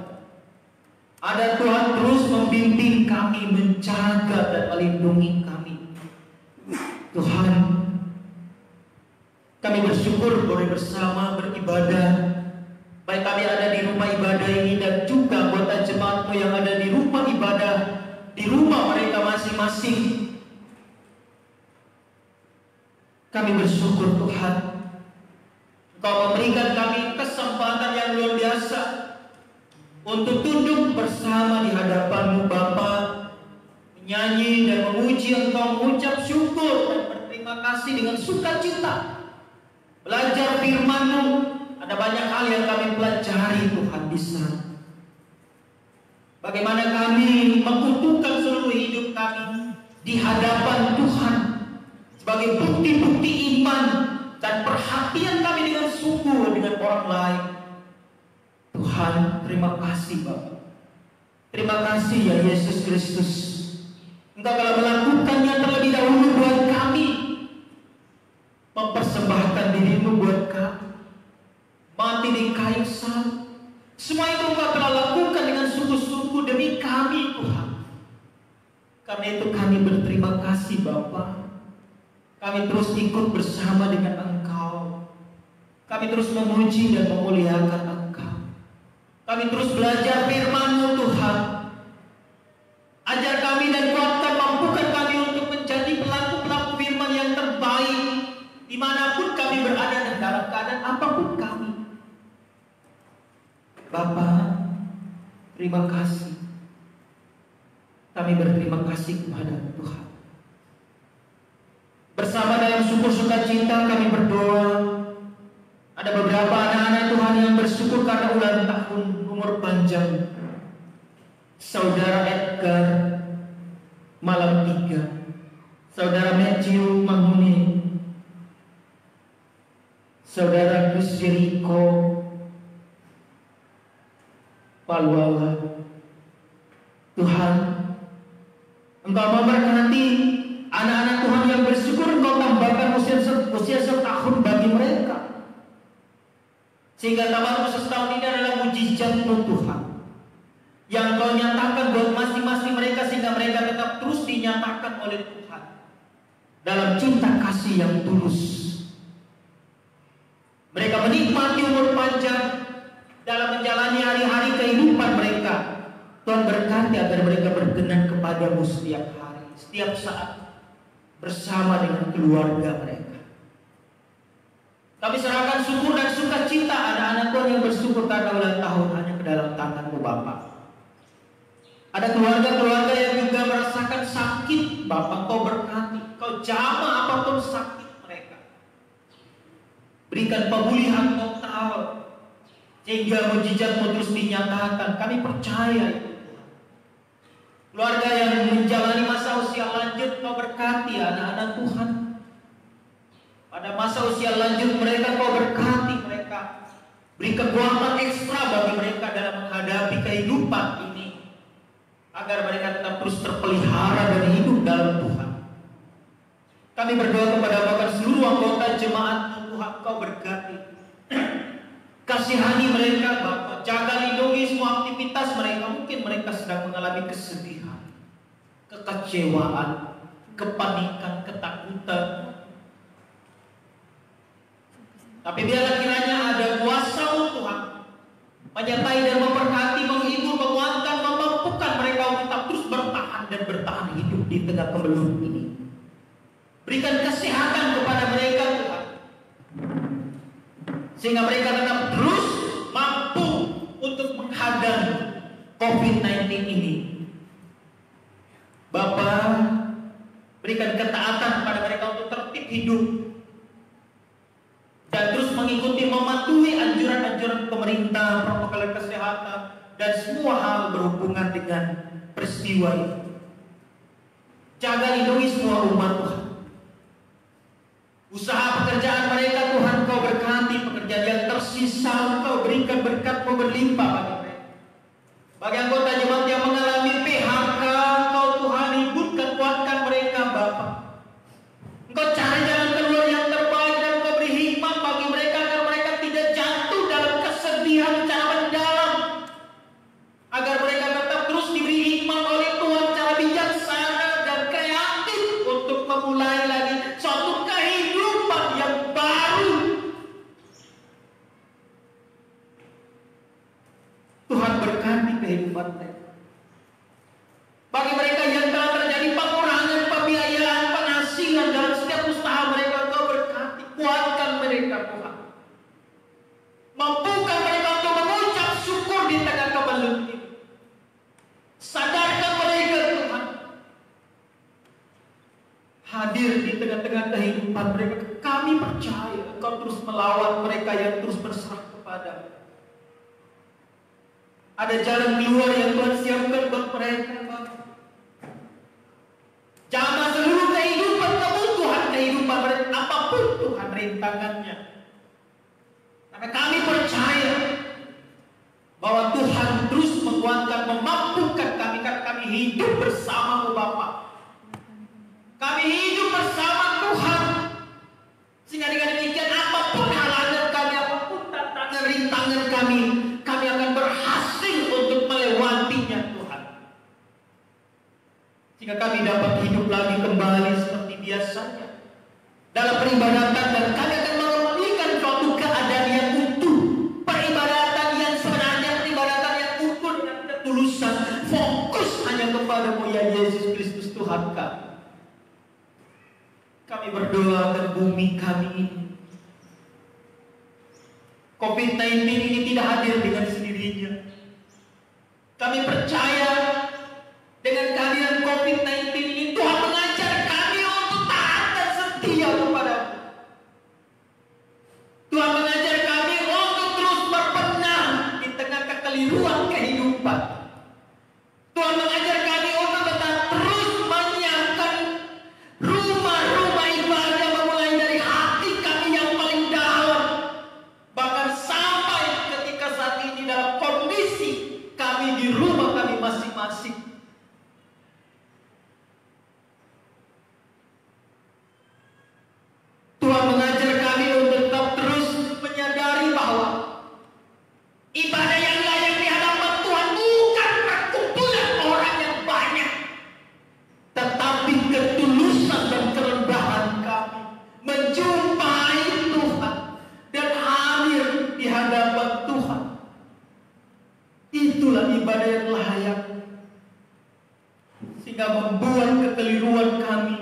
Ada Tuhan terus membimbing kami, menjaga dan melindungi kami. Tuhan, kami bersyukur boleh bersama beribadah. Baik kami ada di rumah ibadah ini dan juga anggota jemaat-Mu yang ada di rumah ibadah, di rumah mereka masing-masing. Kami bersyukur Tuhan, Engkau memberikan kami kesempatan yang luar biasa untuk tunduk bersama di hadapan-Mu Bapa, menyanyi dan memuji Engkau, mengucap syukur dan berterima kasih dengan sukacita. Belajar firman-Mu, ada banyak hal yang kami pelajari Tuhan di sana. Bagaimana kami mengukuhkan seluruh hidup kami di hadapan Tuhan sebagai bukti-bukti iman dan perhatian kami dengan sungguh dengan orang lain. Tuhan, terima kasih Bapa. Terima kasih ya Yesus Kristus. Engkau telah melakukannya terlebih dahulu buat kami, mempersembahkan diri-Mu buat kami, mati di kayu salib. Semua itu Engkau telah lakukan dengan sungguh-sungguh demi kami Tuhan. Karena itu kami berterima kasih Bapa. Kami terus ikut bersama dengan Engkau. Kami terus memuji dan memuliakan Engkau. Kami terus belajar firman-Mu Tuhan. Ajar kami dan kuatkan, mampukan kami untuk menjadi pelaku-pelaku firman yang terbaik dimanapun kami berada dan dalam keadaan apapun kami. Bapa, terima kasih. Kami berterima kasih kepada Tuhan. Bersama dalam syukur sukacita kami berdoa. Ada beberapa anak-anak Tuhan yang bersyukur karena ulang tahun umur panjang. Saudara Edgar Malam 3, Saudara Matthew Mahuni, Saudara Gus Jericho Palwala. Tuhan, Engkau memberkati anak-anak Tuhan yang bersyukur. Engkau tambahkan usia setahun bagi mereka, sehingga tambah usia setahun ini adalah mujizat-Mu Tuhan yang Engkau nyatakan buat masing-masing mereka, sehingga mereka tetap terus dinyatakan oleh Tuhan dalam cinta kasih yang tulus. Mereka menikmati umur panjang dalam menjalani hari-hari kehidupan mereka. Tuhan berkati agar mereka berkenan kepada-Mu setiap hari, setiap saat, bersama dengan keluarga mereka. Kami serahkan syukur dan sukacita anak-anak Tuhan yang bersyukur karena ulang tahun hanya ke dalam tangan-Mu Bapa. Ada keluarga-keluarga yang juga merasakan sakit, Bapa Kau berkati, Kau jamah apapun sakit mereka. Berikan pemulihan total, sehingga mujizat-Mu terus dinyatakan. Kami percaya itu. Keluarga yang menjalani masa usia lanjut, Kau berkati anak-anak Tuhan. Pada masa usia lanjut mereka, Kau berkati mereka. Beri kekuatan ekstra bagi mereka dalam menghadapi kehidupan ini, agar mereka tetap terus terpelihara dan hidup dalam Tuhan. Kami berdoa kepada bahkan seluruh anggota jemaat Tuhan, Kau berkati. Kasihani mereka Bapa, jaga lindungi semua aktivitas mereka. Mungkin mereka sedang mengalami kesedihan, kekecewaan, kepanikan, ketakutan. Tapi biarlah kiranya ada kuasa Tuhan menyertai dan memberkati, menghibur, menguatkan, memampukan mereka untuk tetap terus bertahan dan bertahan hidup di tengah kemelut ini. Berikan kesehatan kepada mereka Tuhan, sehingga mereka tetap terus mampu untuk menghadapi COVID-19 ini. Bapa, berikan ketaatan kepada mereka untuk tertib hidup dan terus mengikuti, mematuhi anjuran-anjuran pemerintah, protokol kesehatan, dan semua hal berhubungan dengan peristiwa ini. Jaga lindungi semua umat Tuhan. Usaha pekerjaan mereka Tuhan, Kau berkati. Pekerjaan yang tersisa Kau berikan berkat-Mu berlimpah bagi mereka. Bagi anggota jemaat yang mengalami PHK, Kau Tuhan hiburkan, kuatkan mereka Bapa. Engkau cari jalan keluar yang terbaik, dan Kau beri hikmat bagi mereka agar mereka tidak jatuh dalam kesedihan secara mendalam, agar mereka tetap terus diberi hikmat oleh Tuhan secara bijaksana dan kreatif untuk memulai lagi suatu kehidupan yang baru. Tuhan berkati kehidupan mereka. Bagi mereka yang telah terjadi pengurangan pembiayaan, penghasilan dalam setiap usaha mereka, Kau berkati, kuatkan mereka Tuhan. Mampukan mereka untuk mengucap syukur di tengah kemelut ini. Sadarkan mereka Tuhan, hadir di tengah-tengah kehidupan mereka. Kami percaya Engkau terus melawan mereka yang terus berserah kepada-Mu. Ada jalan keluar yang Tuhan siapkan buat mereka, Bapak. Jamah seluruh kehidupan, kebutuhan kehidupan mereka, apapun Tuhan rintangannya. Karena kami percaya bahwa Tuhan terus menguatkan, memampukan kami, karena kami hidup bersama-Mu Bapa. Kami hidup bersama Tuhan, sehingga dengan demikian apapun halangan kami, apapun tantangan rintangan kami akan berhasil untuk melewatinya Tuhan. Sehingga kami dapat hidup lagi kembali seperti biasanya dalam peribadatan, dan kami akan mengembalikan suatu keadaan yang utuh, peribadatan yang sebenarnya, peribadatan yang utuh dengan ketulusan, fokus hanya kepada-Mu ya Yesus Kristus Tuhan kami. Kami berdoa akan bumi kami ini. COVID-19 ini tidak hadir dengan sendirinya. Kami percaya dengan kehadiran COVID-19 ini Tuhan mengajar kami untuk taat dan setia kepada-Mu. Tuhan mengajar kami untuk terus berbenah di tengah kekeliruan kehidupan. Tuhan mengajar kami untuk tetap terus menyiapkan rumah-rumah ibadah, memulai dari hati kami yang paling dalam, bahkan sampai ketika saat ini dalam kondisi kami di rumah kami masing-masing. Tuhan mengajar kami untuk tetap terus menyadari bahwa ibadah yang layak di hadapan Tuhan bukan perkumpulan orang yang banyak, tetapi ketulusan dan kerendahan kami menjumpai Tuhan dan hadir di hadapan Tuhan. Itulah ibadah yang layak, sehingga membuat kekeliruan kami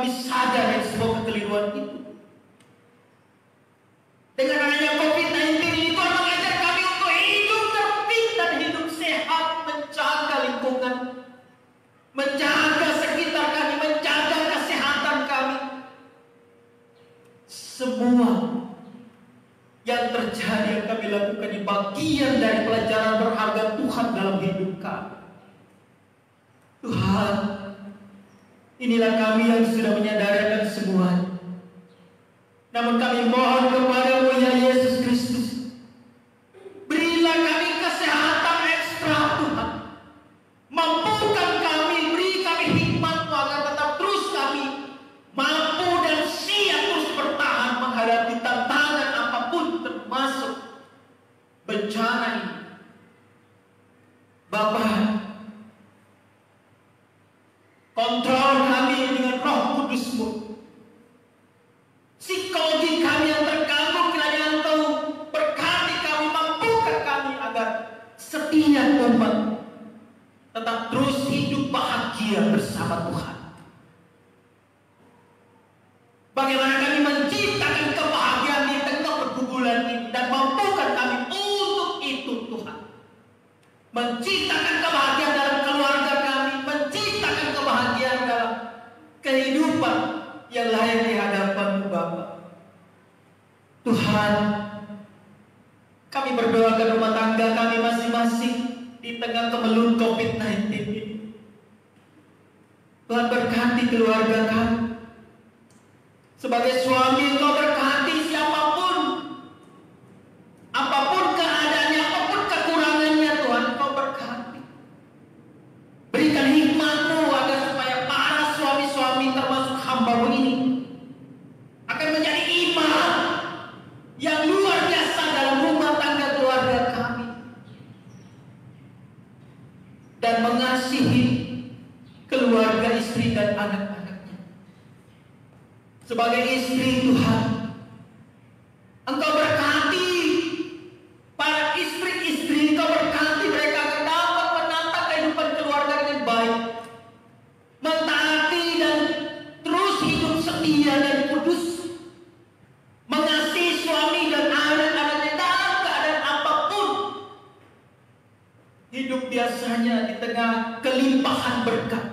sadar dari semua kekeliruan itu. Dengan adanya COVID-19 ini, Tuhan mengajar kami untuk hidup tertib dan hidup sehat, menjaga lingkungan, menjaga sekitar kami, menjaga kesehatan kami. Semua yang terjadi yang kami lakukan di bagian dari pelajaran berharga Tuhan dalam hidup kami. Tuhan, inilah kami yang sudah menyadari akan semuanya. Namun kami mohon kepada-Mu ya Yesus Kristus, berilah kami kesehatan ekstra Tuhan. Mampukan kami, beri kami hikmat-Mu agar tetap terus kami mampu dan siap terus bertahan menghadapi tantangan apapun, termasuk bencana ini. Bapa, kontrol kami dengan Roh Kudus-Mu. Psikologi kami yang terganggu, kiranya Engkau berkati kami, mampukan kami agar setiap umat tetap terus hidup bahagia bersama Tuhan. menciptakan kebahagiaan dalam keluarga kami, menciptakan kebahagiaan dalam kehidupan yang layak di hadapan-Mu Bapa. Tuhan, kami berdoa ke rumah tangga kami masing-masing di tengah kemelut COVID-19 ini. Tuhan, berkati keluarga kami. Sebagai suami, Engkau berkati siapapun, apapun keadaannya, apapun kekurangannya, Tuhan, Engkau berkati. Berikan hikmat-Mu agar supaya para suami-suami termasuk hamba-Mu ini akan menjadi imam yang luar biasa dalam rumah tangga keluarga kami, dan mengasihi keluarga, istri dan anak-anaknya. Sebagai istri, Tuhan, Engkau berkati para istri-istri, Engkau berkati mereka akan dapat menata kehidupan keluarga dengan baik, mentaati dan terus hidup setia dan kudus, mengasihi suami dan anak-anaknya dalam keadaan apapun. Hidup biasanya di tengah kelimpahan berkat,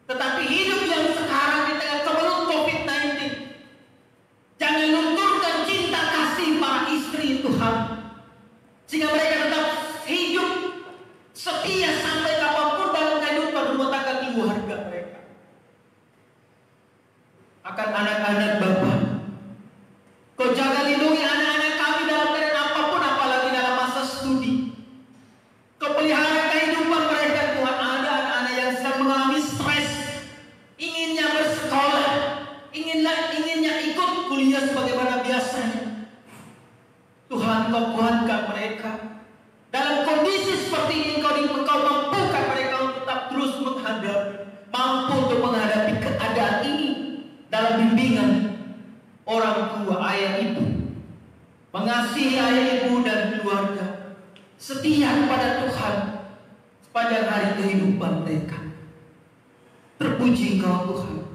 tetapi hidup yang sekarang di tengah kemelut COVID-19, jangan lunturkan cinta kasih para istri, Tuhan, sehingga mereka tetap hidup setia sampai kapanpun dalam kehidupan rumah tangga keluarga mereka. Akan anak-anak Bapa, Kau jaga lindungi anak-anak kami dalam keadaan apapun, apalagi dalam masa studi. Kau pelihara kehidupan mereka, Tuhan. Ada anak-anak yang sedang mengalami stres, inginnya bersekolah, inginnya ikut kuliah sebagaimana biasanya. Tuhan, Kau kuatkan mereka. Dalam kondisi seperti ini, Engkau mampukan mereka untuk tetap terus mampu untuk menghadapi keadaan ini dalam bimbingan orang tua, ayah ibu, mengasihi ayah ibu dan keluarga, setia kepada Tuhan sepanjang hari kehidupan mereka. Terpuji Engkau, Tuhan.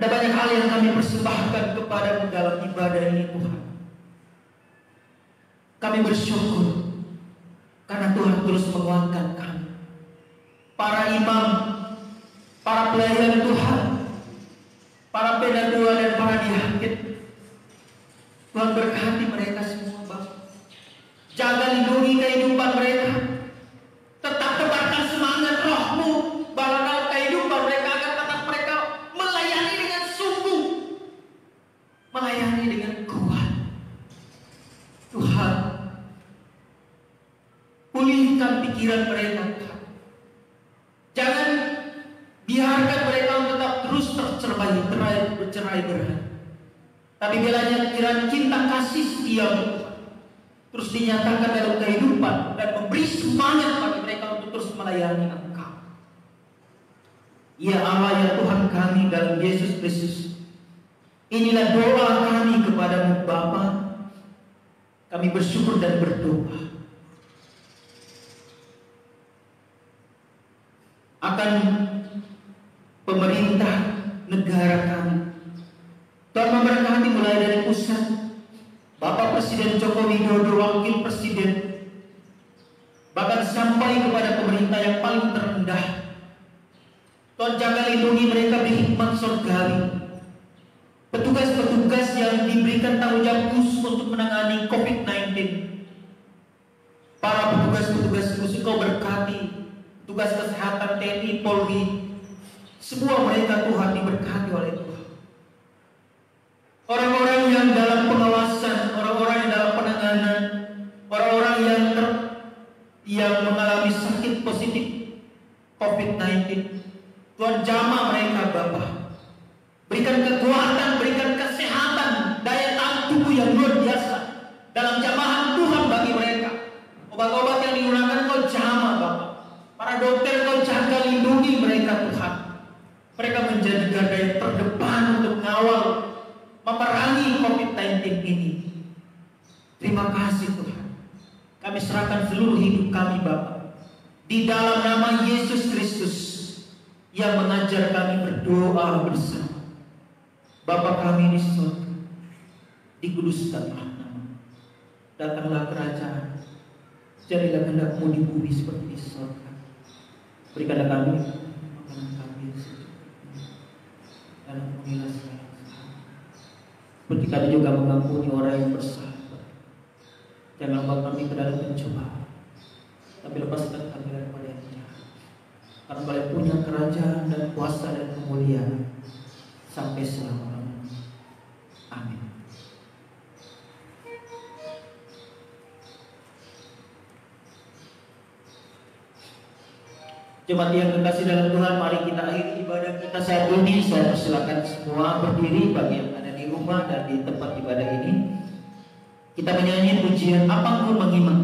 Ada banyak hal yang kami persembahkan kepada-Mu dalam ibadah ini, Tuhan. Kami bersyukur karena Tuhan terus menguatkan kami, para imam, para pelayan Tuhan, para pendadua dan para diaken. Tuhan, berkati mereka semua, Bapa. Jaga lindungi kehidupan mereka. Tetap tebarkan semangat Roh-Mu dalam kehidupan mereka, agar tetap mereka melayani dengan sungguh, melayani dengan kuat. Tuhan, pulihkan pikiran mereka, Tuhan. Jangan biarkan mereka tetap terus bercerai-berai. Tapi bilanya kiranya cinta kasih setia-Mu terus dinyatakan dalam kehidupan dan memberi semangat bagi mereka untuk terus melayani Engkau. Ya Allah, ya Tuhan kami dalam Yesus Kristus, inilah doa kami kepada-Mu Bapa. Kami bersyukur dan berdoa akan pemerintah negara kami. Tuhan memberkati mulai dari pusat, Bapak Presiden Joko Widodo, Wakil Presiden, bahkan sampai kepada pemerintah yang paling terendah. Tuhan, jaga lindungi mereka, beri hikmat surgawi. Petugas-petugas yang diberikan tanggung jawab khusus untuk menangani COVID-19, para petugas-petugas khusus Kau berkati, tugas kesehatan TNI, Polri, semua mereka Tuhan diberkati oleh Tuhan. Orang-orang yang dalam pengawasan, orang-orang yang dalam penanganan, orang-orang yang mengalami sakit positif COVID-19, Tuhan jamah mereka Bapa. Berikan kekuatan, berikan kesehatan, daya tahan tubuh yang luar biasa dalam jamahan Tuhan bagi mereka. Obat-obat yang digunakan Kau jamah Bapa. Para dokter Kau jaga lindungi mereka Tuhan. Mereka menjadi garda yang terdepan untuk mengawal, memerangi COVID-19 ini. Terima kasih Tuhan. Kami serahkan seluruh hidup kami Bapa di dalam nama Yesus Kristus yang mengajar kami berdoa bersama. Bapa kami di surga, dikuduskanlah nama, datanglah kerajaan, Jadilah kehendak-Mu di bumi seperti di surga. Berikanlah kami makanan kami secukupnya, dan ampunilah segala kesalahan. Seperti kami juga mengampuni orang yang bersalah. Jangan bawa kami ke dalam pencobaan, tapi lepaskan kami daripada yang jahat. Karena Kau punya kerajaan dan kuasa dan kemuliaan sampai selama-lamanya. Amin. Jemaat yang terkasih dalam Tuhan, mari kita akhiri ibadah kita saat ini. Saya persilakan semua berdiri bagi yang ada di rumah dan di tempat ibadah ini. Kita menyanyi pujian Apa Engkau Mengimak.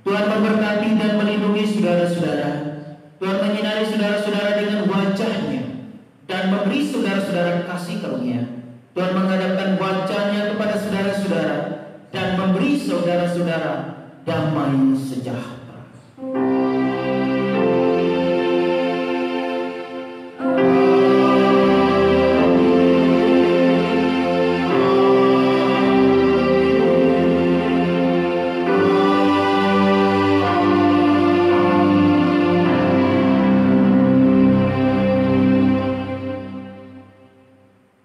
Tuhan memberkati dan melindungi saudara-saudara. Tuhan menyinari saudara-saudara dengan wajah-Nya dan memberi saudara-saudara kasih karunia. Tuhan menghadapkan wajah-Nya kepada saudara-saudara dan memberi saudara-saudara damai sejahtera.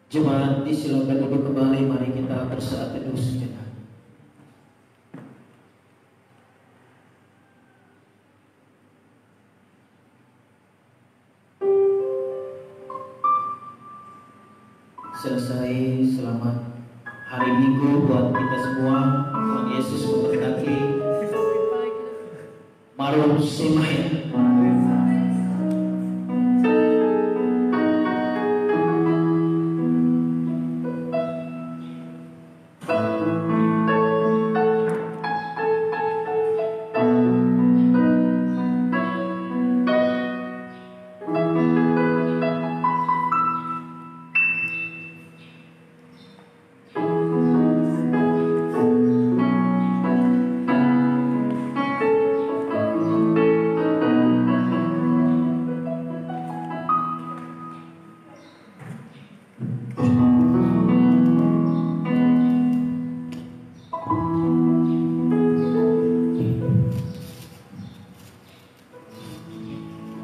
Jemaat disilakan duduk kembali, mari kita bersaat teduh sejenak. Selesai, selamat hari Minggu buat kita semua. Tuhan Yesus memberkati. Marum Semaya.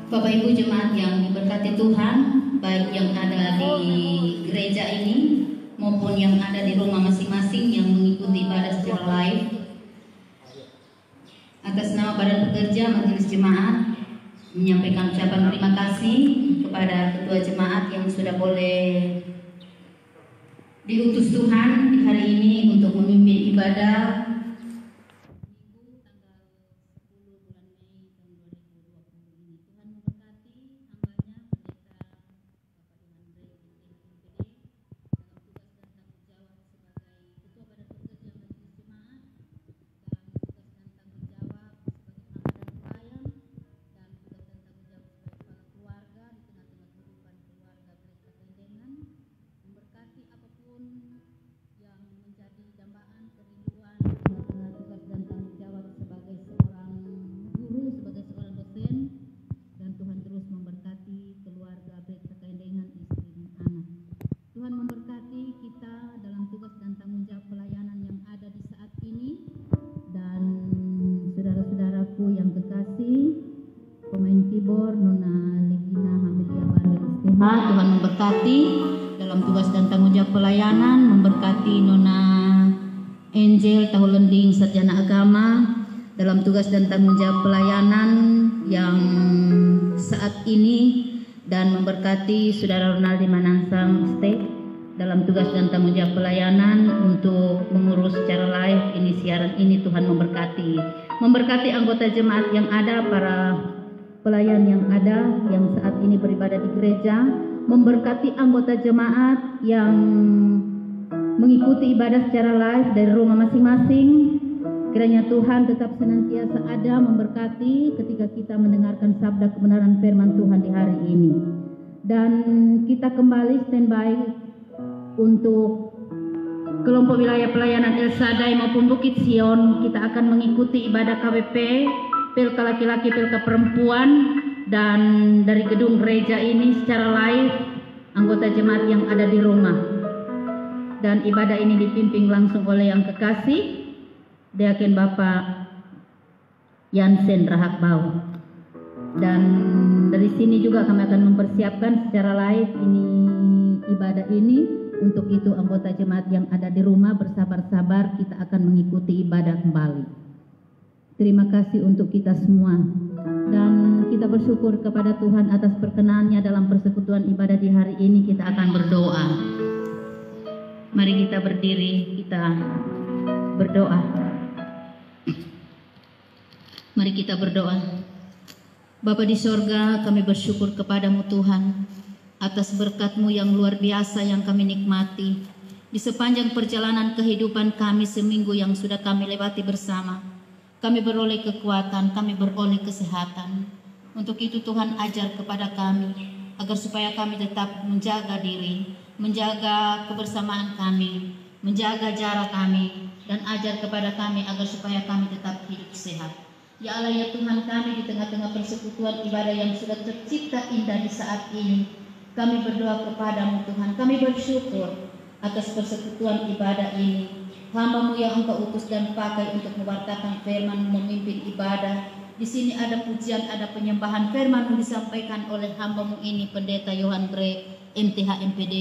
Bapak Ibu jemaat yang diberkati Tuhan, baik yang ada di gereja ini maupun yang ada di rumah masing-masing yang mengikuti ibadah secara live. Atas nama Badan Pekerja Majelis Jemaat, menyampaikan ucapan terima kasih kepada ketua jemaat yang sudah boleh diutus Tuhan di hari ini untuk memimpin ibadah Tuhan memberkati dalam tugas dan tanggung jawab pelayanan, memberkati Nona Angel Tahulending Sarjana Agama dalam tugas dan tanggung jawab pelayanan yang saat ini, dan memberkati Saudara Ronaldi Manansang Ste dalam tugas dan tanggung jawab pelayanan untuk mengurus secara live ini siaran ini. Tuhan memberkati anggota jemaat yang ada, para pelayan yang ada yang saat ini beribadah di gereja, memberkati anggota jemaat yang mengikuti ibadah secara live dari rumah masing-masing. Kiranya Tuhan tetap senantiasa ada memberkati ketika kita mendengarkan sabda kebenaran firman Tuhan di hari ini. Dan kita kembali standby untuk kelompok wilayah pelayanan El Shaddai maupun Bukit Sion. Kita akan mengikuti ibadah KWP, Pilka laki-laki, Pilka perempuan, dan dari gedung gereja ini secara live anggota jemaat yang ada di rumah. Dan ibadah ini dipimpin langsung oleh yang kekasih Deaken Bapak Yansen Rahakbau. Dan dari sini juga kami akan mempersiapkan secara live ini ibadah ini. Untuk itu anggota jemaat yang ada di rumah bersabar-sabar, kita akan mengikuti ibadah kembali. Terima kasih untuk kita semua, dan kita bersyukur kepada Tuhan atas perkenannya dalam persekutuan ibadah di hari ini. Kita akan berdoa. Mari kita berdiri, kita berdoa. Mari kita berdoa. Bapa di sorga, kami bersyukur kepadamu Tuhan atas berkat-Mu yang luar biasa yang kami nikmati di sepanjang perjalanan kehidupan kami seminggu yang sudah kami lewati bersama. Kami beroleh kekuatan, kami beroleh kesehatan. Untuk itu Tuhan ajar kepada kami agar supaya kami tetap menjaga diri, menjaga kebersamaan kami, menjaga jarak kami, dan ajar kepada kami agar supaya kami tetap hidup sehat. Ya Allah ya Tuhan kami, di tengah-tengah persekutuan ibadah yang sudah tercipta indah di saat ini, kami berdoa kepadamu Tuhan. Kami bersyukur atas persekutuan ibadah ini. Hamba-Mu yang Engkau utus dan pakai untuk mewartakan firman, memimpin ibadah. Di sini ada pujian, ada penyembahan. Firman-Mu disampaikan oleh hamba-Mu ini, Pendeta Yohan Brek, MTH MPD.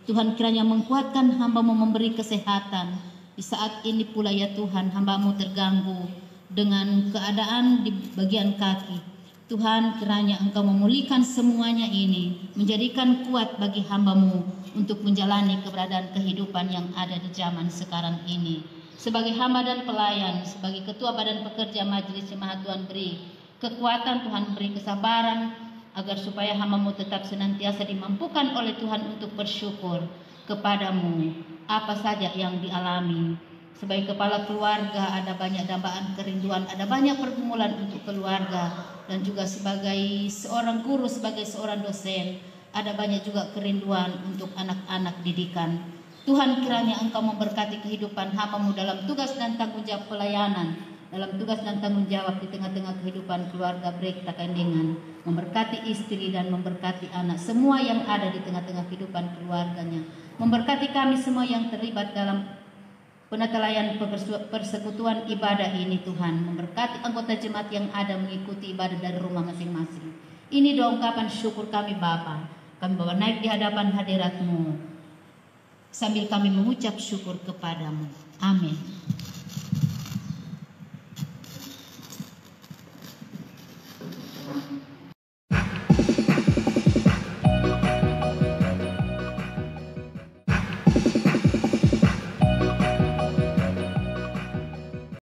Tuhan kiranya menguatkan hamba-Mu, memberi kesehatan. Di saat ini pula ya Tuhan, hamba-Mu terganggu dengan keadaan di bagian kaki. Tuhan kiranya Engkau memulihkan semuanya ini, menjadikan kuat bagi hamba-Mu untuk menjalani keberadaan kehidupan yang ada di zaman sekarang ini. Sebagai hamba dan pelayan, sebagai ketua badan pekerja majelis jemaat, Tuhan beri kekuatan, Tuhan beri kesabaran, agar supaya hamba-Mu tetap senantiasa dimampukan oleh Tuhan untuk bersyukur kepadamu apa saja yang dialami. Sebagai kepala keluarga ada banyak dambaan kerinduan, ada banyak pergumulan untuk keluarga, dan juga sebagai seorang guru, sebagai seorang dosen, ada banyak juga kerinduan untuk anak-anak didikan. Tuhan kiranya Engkau memberkati kehidupan hamba-Mu dalam tugas dan tanggung jawab pelayanan, dalam tugas dan tanggung jawab di tengah-tengah kehidupan keluarga Brek Takendengan, memberkati istri dan memberkati anak, semua yang ada di tengah-tengah kehidupan keluarganya, memberkati kami semua yang terlibat dalam penatelayan persekutuan ibadah ini. Tuhan memberkati anggota jemaat yang ada mengikuti ibadah dari rumah masing-masing. Ini doa ungkapan syukur kami Bapa. Kami bawa naik di hadapan hadirat-Mu sambil kami mengucap syukur kepadamu. Amin.